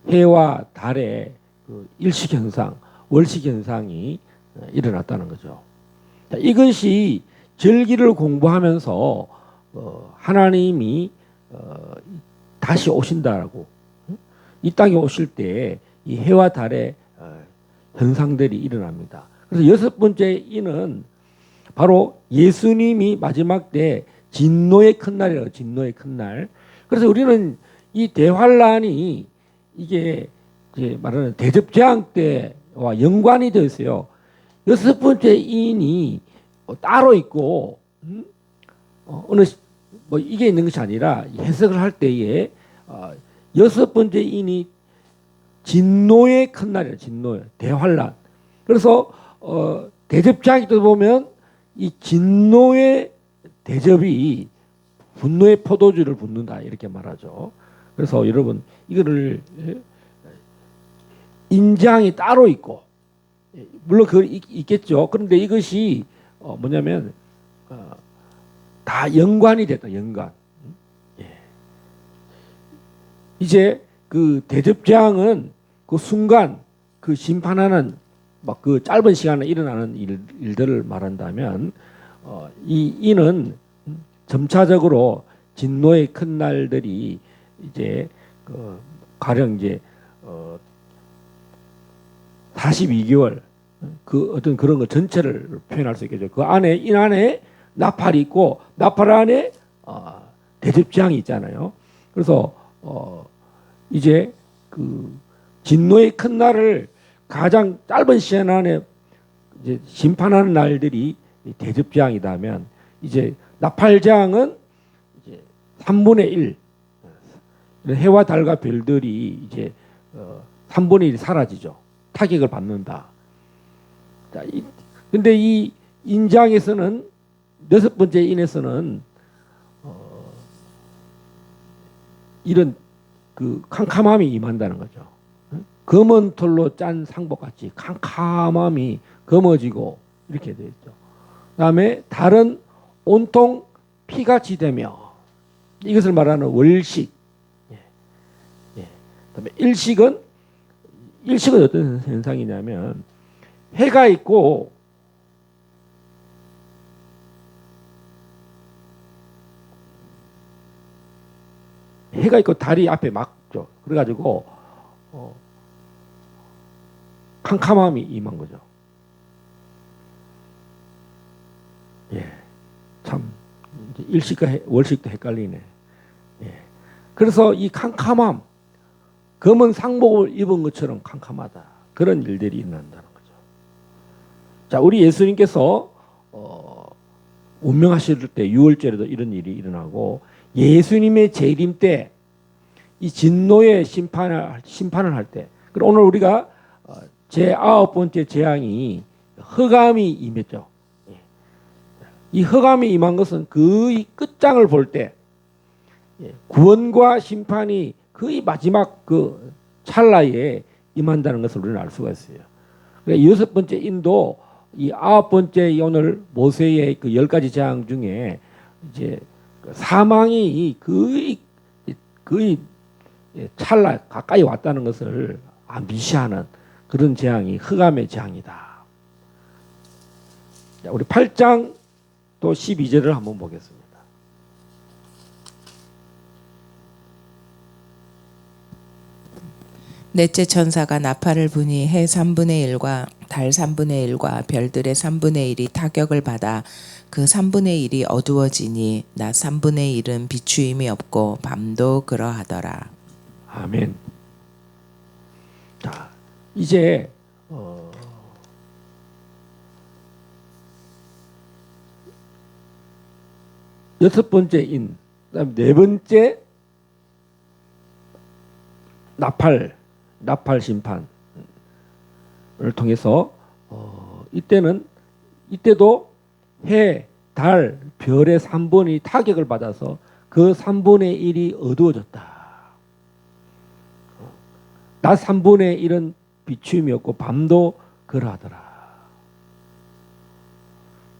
해와 달의 그 일식 현상, 월식 현상이 일어났다는 거죠. 자, 이것이 절기를 공부하면서 하나님이 다시 오신다라고 이 땅에 오실 때 이 해와 달의 현상들이 일어납니다. 그래서 여섯 번째 이는 바로 예수님이 마지막 때 진노의 큰 날이라고, 진노의 큰 날. 그래서 우리는 이 대환란이 이게 이제 말하는 대접재앙 때와 연관이 되어 있어요. 여섯 번째 인이 따로 있고, 어느 뭐 이게 있는 것이 아니라 해석을 할 때에 여섯 번째 인이 진노의 큰 날이에요. 진노의 대환란. 그래서 대접장이 또 보면 이 진노의 대접이 분노의 포도주를 붓는다 이렇게 말하죠. 그래서 여러분 이거를 인장이 따로 있고 물론 그 있겠죠. 그런데 이것이 뭐냐면 다 연관이 됐다. 연관. 예. 이제 그 대접장은 그 순간 그 심판하는 막 그 짧은 시간에 일어나는 일들을 말한다면 이 이는 점차적으로 진노의 큰 날들이 이제 가령 이제 42개월 그 어떤 그런 거 전체를 표현할 수 있겠죠. 그 안에 인 안에 나팔이 있고 나팔 안에 대접장이 있잖아요. 그래서 이제 그 진노의 큰 날을 가장 짧은 시간 안에 이제 심판하는 날들이 대접장이다면 이제 나팔장은 이제 3분의 1 해와 달과 별들이 이제 3분의 1이 사라지죠. 타격을 받는다. 근데 이 인장에서는 여섯 번째 인에서는 이런 그 캄캄함이 임한다는 거죠. 검은 털로 짠 상복같이 캄캄함이 검어지고 이렇게 되어 있죠. 그다음에 달은 온통 피같이 되며 이것을 말하는 월식. 그다음에 일식은 어떤 현상이냐면 해가 있고 달이 앞에 막죠. 그래가지고 캄캄함이 임한 거죠. 예, 참 일식과 월식도 헷갈리네. 예, 그래서 이 캄캄함, 검은 상복을 입은 것처럼 캄캄하다. 그런 일들이 일어난다는 거죠. 자, 우리 예수님께서 운명하실 때 유월절에도 이런 일이 일어나고 예수님의 재림 때 이 진노의 심판을 할 때, 그리고 오늘 우리가 제 9번째 재앙이 흑암이 임했죠. 이 흑암이 임한 것은 거의 끝장을 볼 때 구원과 심판이 거의 마지막 그 찰나에 임한다는 것을 우리는 알 수가 있어요. 그러니까 여섯 번째 인도 이 9번째 오늘 모세의 그 10가지 재앙 중에 이제 사망이 거의 찰나 가까이 왔다는 것을 암시하는 그런 재앙이 흑암의 재앙이다. 자, 우리 8장 또 12절을 한번 보겠습니다. 넷째 천사가 나팔을 부니 해 3분의 1과 달 3분의 1과 별들의 3분의 1이 타격을 받아 그 3분의 1이 어두워지니 낮 3분의 1은 비추임이 없고 밤도 그러하더라. 아멘. 자, 이제 여섯 번째 인, 그다음 네 번째 나팔 심판을 통해서 이때도 해, 달, 별의 3분이 타격을 받아서 그 3분의 1이 어두워졌다. 낮 3분의 1은 비추임이 없고 밤도 그러하더라.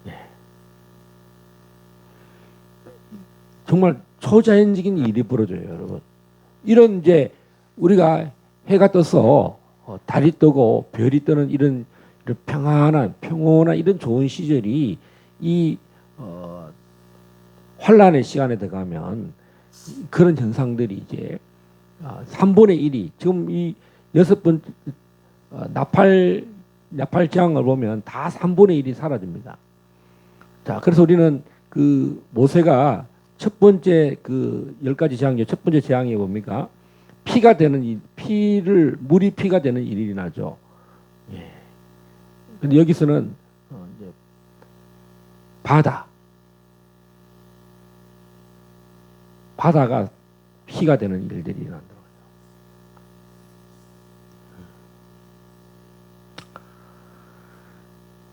예. 정말 초자연적인 일이 벌어져요, 여러분. 이런 이제 우리가 해가 떠서 달이 뜨고 별이 뜨는 이런 평온한 이런 좋은 시절이 이 환란의 시간에 들어가면 그런 현상들이 이제 3분의 1이 지금 이 여섯 번 나팔 나팔 재앙을 보면 다 3분의 1이 사라집니다. 자, 그래서 우리는 그 모세가 첫 번째 그 10가지 재앙 중 첫 번째 재앙이 뭡니까? 피가 되는 물이 피가 되는 일이 나죠. 예. 근데 여기서는 이제 바다가 피가 되는 일들이 일어난다.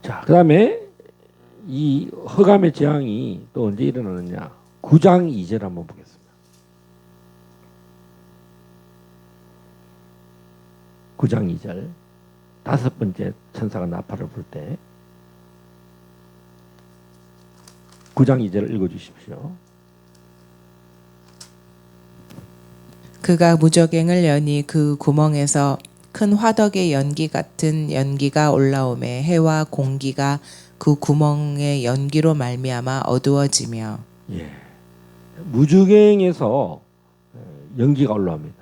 자, 그 다음에 이 흑암의 재앙이 또 언제 일어나느냐? 9장 2절 한번 보겠습니다. 9장 2절. 다섯 번째 천사가 나팔을 불 때 9장 2절을 읽어주십시오. 그가 무저갱을 여니 그 구멍에서 큰 화덕의 연기 같은 연기가 올라오매 해와 공기가 그 구멍의 연기로 말미암아 어두워지며. 예. 무저갱에서 연기가 올라옵니다.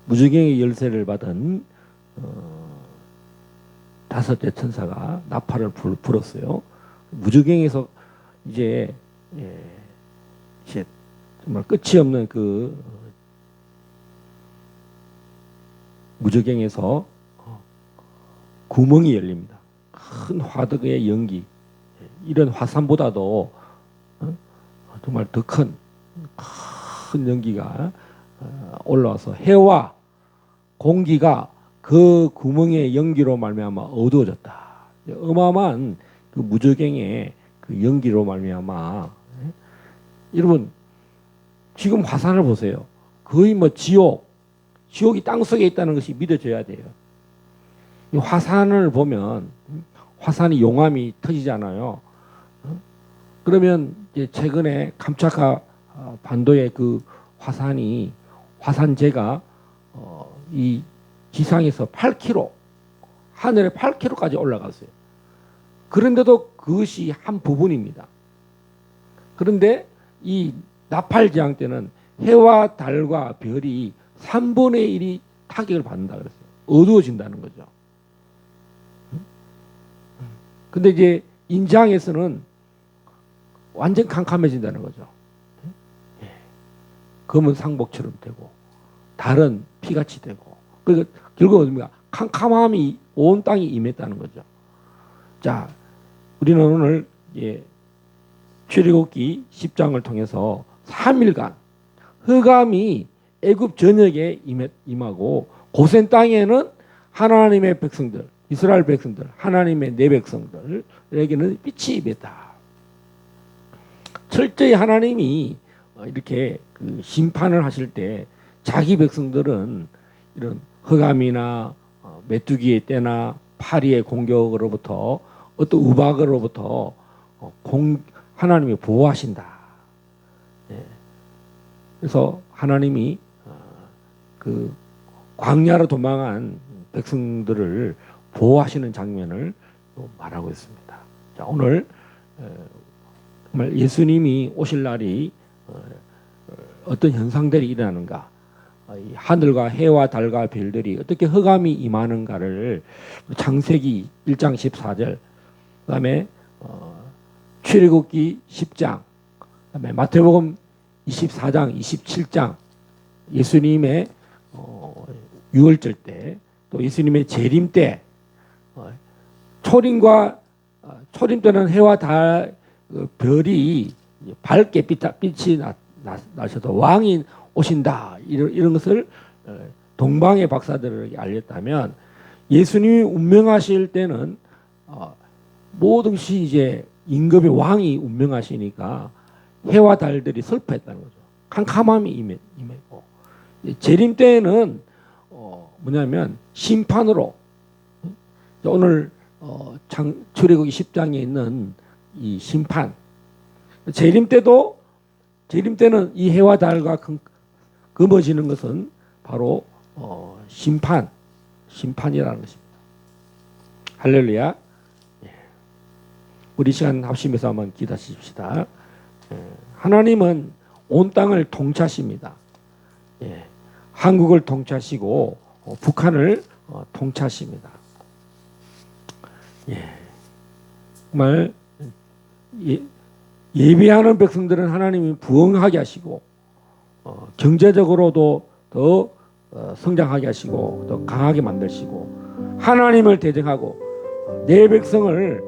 무저갱의 열쇠를 받은 다섯째 천사가 나팔을 불었어요. 무저갱에서 이제 정말 끝이 없는 그 무저갱에서 구멍이 열립니다. 큰 화덕의 연기, 이런 화산보다도 정말 더 큰 연기가 올라와서 해와 공기가 그 구멍의 연기로 말미암아 어두워졌다. 어마어마한 그 무저갱의 그 연기로 말미암아. 여러분 지금 화산을 보세요. 거의 뭐 지옥이 땅 속에 있다는 것이 믿어져야 돼요. 이 화산을 보면 화산이 용암이 터지잖아요. 그러면 이제 최근에 감차카 반도의 그 화산재가 이 지상에서 8km, 하늘에 8km까지 올라갔어요. 그런데도 그것이 한 부분입니다. 그런데 이 나팔 재앙 때는 해와 달과 별이 3분의 1이 타격을 받는다 그랬어요. 어두워진다는 거죠. 근데 이제 인장에서는 완전 캄캄해진다는 거죠. 검은 상복처럼 되고 달은 피같이 되고, 그러니까 결국은 뭡니까? 캄캄함이 온 땅에 임했다는 거죠. 자, 우리는 오늘 출애굽기 10장을 통해서 3일간 흑암이 애굽 전역에 임하고 고센 땅에는 하나님의 백성들, 이스라엘 백성들, 하나님의 내 백성들에게는 빛이 임했다. 철저히 하나님이 이렇게 그 심판을 하실 때 자기 백성들은 이런 흑암이나 메뚜기의 떼나 파리의 공격으로부터 어떤 우박으로부터 하나님이 보호하신다. 그래서 하나님이 그 광야로 도망한 백성들을 보호하시는 장면을 말하고 있습니다. 자, 오늘 정말 예수님이 오실 날이 어떤 현상들이 일어나는가, 하늘과 해와 달과 별들이 어떻게 흑암이 임하는가를 창세기 1장 14절, 그다음에 출애굽기 10장, 그다음에 마태복음 24장, 27장, 예수님의 유월절 때, 또 예수님의 재림 때, 초림 때는 해와 달, 별이 밝게 빛이 나셔서 왕이 오신다, 이런 것을 동방의 박사들에게 알렸다면, 예수님이 운명하실 때는 모든 것이 이제 임금의 왕이 운명하시니까 해와 달들이 슬퍼했다는 거죠. 캄캄함이 임했고, 재림 때에는 뭐냐면 심판으로, 오늘 출애굽기 10장에 있는 이 심판, 재림 때는 이 해와 달과 검어지는 것은 바로 심판이라는 것입니다. 할렐루야. 우리 시간 합심해서 한번 기도하십시다. 하나님은 온 땅을 통치하십니다. 한국을 통치하시고 북한을 통치하십니다. 정말 예배하는 백성들은 하나님이 부흥하게 하시고 경제적으로도 더 성장하게 하시고 더 강하게 만드시고 하나님을 대적하고 내 백성을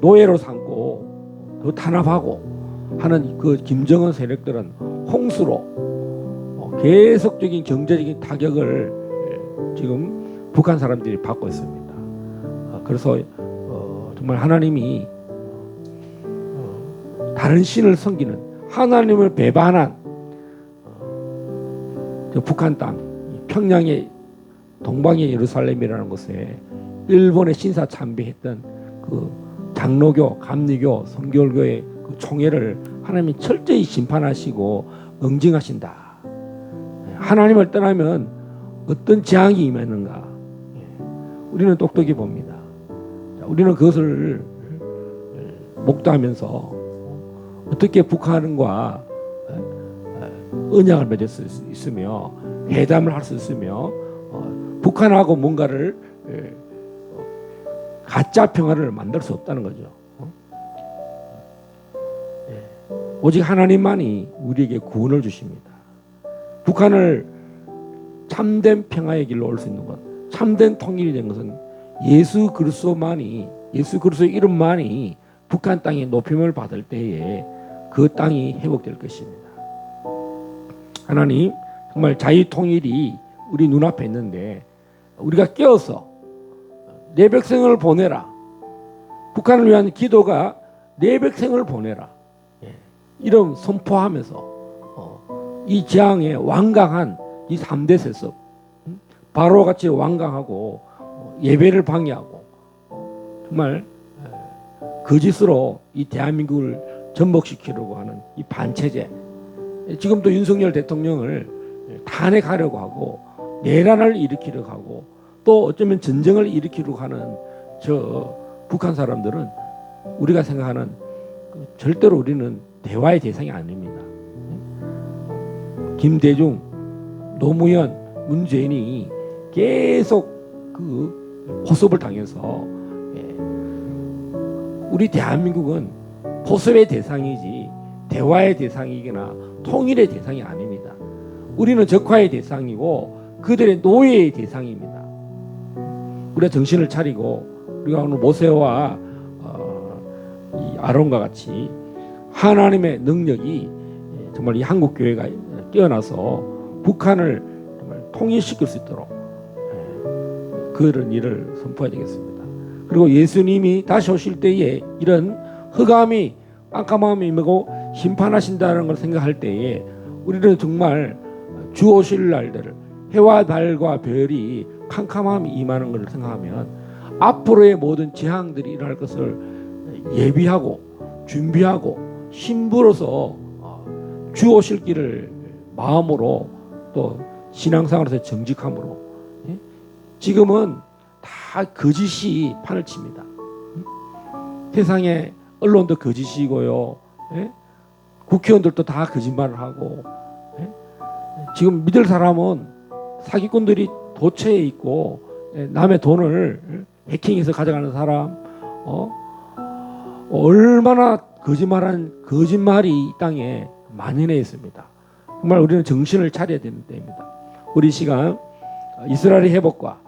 노예로 삼고 더 탄압하고 하는 그 김정은 세력들은 홍수로 계속적인 경제적인 타격을 지금 북한 사람들이 받고 있습니다. 그래서 정말 하나님이 다른 신을 섬기는 하나님을 배반한 북한 땅 평양의 동방의 예루살렘이라는 곳에 일본의 신사 참배했던 그 장로교, 감리교, 성결교의 그 총회를 하나님이 철저히 심판하시고 응징하신다. 하나님을 떠나면 어떤 재앙이 임했는가? 우리는 똑똑히 봅니다. 우리는 그것을 목도하면서 어떻게 북한과 언약을 맺을 수 있으며 회담을 할 수 있으며 북한하고 뭔가를 가짜 평화를 만들 수 없다는 거죠. 오직 하나님만이 우리에게 구원을 주십니다. 북한을 참된 평화의 길로 올 수 있는 것, 참된 통일이 된 것은 예수 그리스도의 이름만이 북한 땅에 높임을 받을 때에 그 땅이 회복될 것입니다. 하나님 정말 자유통일이 우리 눈앞에 있는데 우리가 깨어서 내 백성을 보내라. 북한을 위한 기도가 내 백성을 보내라. 이런 선포하면서 이 재앙에 완강한 이 3대 세습 바로같이 완강하고 예배를 방해하고 정말 거짓으로 이 대한민국을 전복시키려고 하는 이 반체제, 지금도 윤석열 대통령을 탄핵하려고 하고 내란을 일으키려고 하고 또 어쩌면 전쟁을 일으키려고 하는 저 북한 사람들은 우리가 생각하는 절대로 우리는 대화의 대상이 아닙니다. 김대중, 노무현, 문재인이 계속 그 포섭을 당해서 우리 대한민국은 포섭의 대상이지 대화의 대상이거나 통일의 대상이 아닙니다. 우리는 적화의 대상이고 그들의 노예의 대상입니다. 우리가 정신을 차리고 우리가 오늘 모세와 이 아론과 같이 하나님의 능력이 정말 이 한국 교회가 깨어나서 북한을 정말 통일시킬 수 있도록 그런 일을 선포해야 되겠습니다. 그리고 예수님이 다시 오실 때에 이런 흑암이 깜깜함이 임하고 심판하신다는 걸 생각할 때에 우리는 정말 주 오실 날들을 해와 달과 별이 캄캄함이 임하는 것을 생각하면 앞으로의 모든 재앙들이 일어날 것을 예비하고 준비하고 신부로서 주 오실 길을 마음으로 또 신앙생활에서 정직함으로 지금은 다 거짓이 판을 칩니다. 세상에 언론도 거짓이고요. 국회의원들도 다 거짓말을 하고 지금 믿을 사람은 사기꾼들이 도처에 있고 남의 돈을 해킹해서 가져가는 사람 얼마나 거짓말이 이 땅에 만연해 있습니다. 정말 우리는 정신을 차려야 되는 때입니다. 우리 시간 이스라엘의 회복과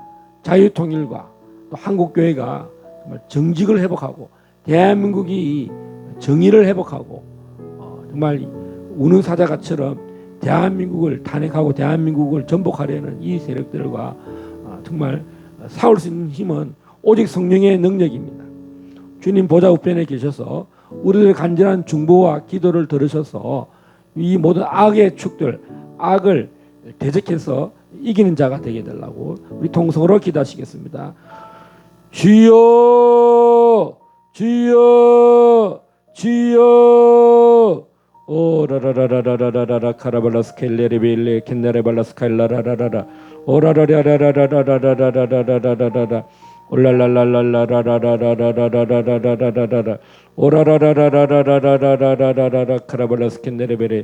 자유통일과 또 한국교회가 정말 정직을 회복하고 대한민국이 정의를 회복하고 정말 우는 사자가처럼 대한민국을 탄핵하고 대한민국을 전복하려는 이 세력들과 정말 싸울 수 있는 힘은 오직 성령의 능력입니다. 주님 보좌 우편에 계셔서 우리들의 간절한 중보와 기도를 들으셔서 이 모든 악의 축들, 악을 대적해서 이기는 자가 되게 되려고 우리 통성으로 기도하시겠습니다. 주여, 주여, 주여. 오라라라라라라라라 카라발라스켈레레벨레 켄나레발라스칼라라라라 오라라라라라라라라라라라라라 올랄랄랄랄라라라라라라라라라라라 오라라라라라라라라라라라라 카라발라스켄네레벨레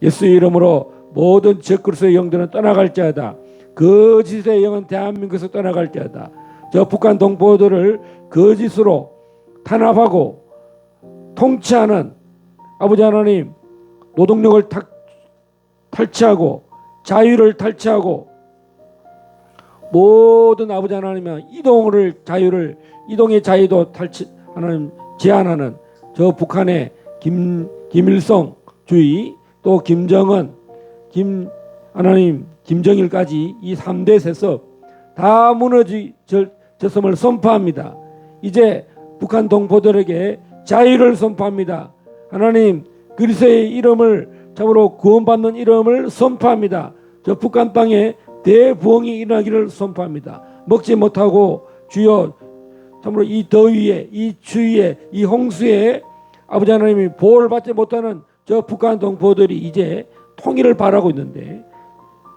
예수의 이름으로 모든 적그리스도의 영들은 떠나갈지어다. 거짓의 영은 대한민국에서 떠나갈지어다. 저 북한 동포들을 거짓으로 탄압하고 통치하는 아버지 하나님, 노동력을 탈취하고 자유를 탈취하고 모든 아버지 하나님의 이동의 자유도 하나님 제한하는 저 북한의 김일성 주의, 또 김정은, 김정일까지 이 3대 세습 다 무너졌음을 선포합니다. 이제 북한 동포들에게 자유를 선포합니다. 하나님, 그리스도의 이름을 참으로 구원받는 이름을 선포합니다. 저 북한 땅에 대부흥이 일어나기를 선포합니다. 먹지 못하고 주여 참으로 이 더위에, 이 추위에, 이 홍수에 아버지 하나님이 보호를 받지 못하는 저 북한 동포들이 이제 통일을 바라고 있는데,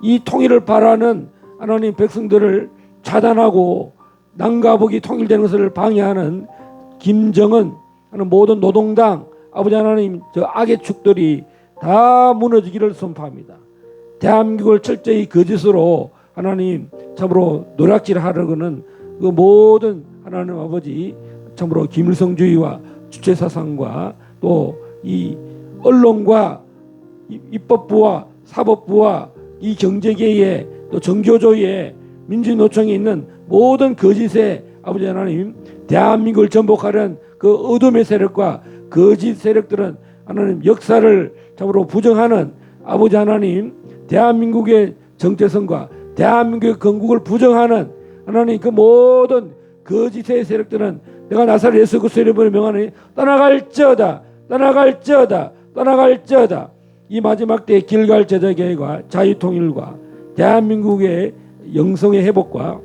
이 통일을 바라는 하나님 백성들을 차단하고 남과 북이 통일되는 것을 방해하는 김정은 하는 모든 노동당 아버지 하나님 저 악의 축들이 다 무너지기를 선포합니다. 대한민국을 철저히 거짓으로 하나님 참으로 노략질하려고는 그 모든 하나님 아버지 참으로 김일성주의와 주체사상과 또 이 언론과 입법부와 사법부와 이 경제계에 또 정교조에 민주노총에 있는 모든 거짓의 아버지 하나님, 대한민국을 전복하려는 그 어둠의 세력과 거짓 세력들은 하나님 역사를 참으로 부정하는 아버지 하나님, 대한민국의 정체성과 대한민국의 건국을 부정하는 하나님 그 모든 거짓의 세력들은 내가 나사렛 예수 그리스도의 이름으로 명하노니 떠나갈지어다, 떠나갈지어다, 떠나갈지어다. 이 마지막 때의 길갈 제자계획과 자유통일과 대한민국의 영성의 회복과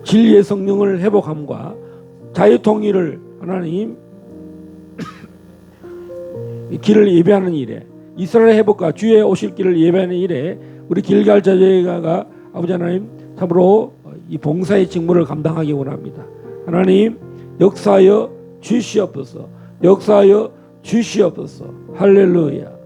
진리의 성령을 회복함과 자유통일을 하나님 길을 예배하는 일에, 이스라엘의 회복과 주의 오실 길을 예배하는 일에 우리 길갈 제자계가 아버지 하나님 참으로 이 봉사의 직무를 감당하기 원합니다. 하나님 역사하여 주시옵소서. 역사하여 주시옵소서. 할렐루야.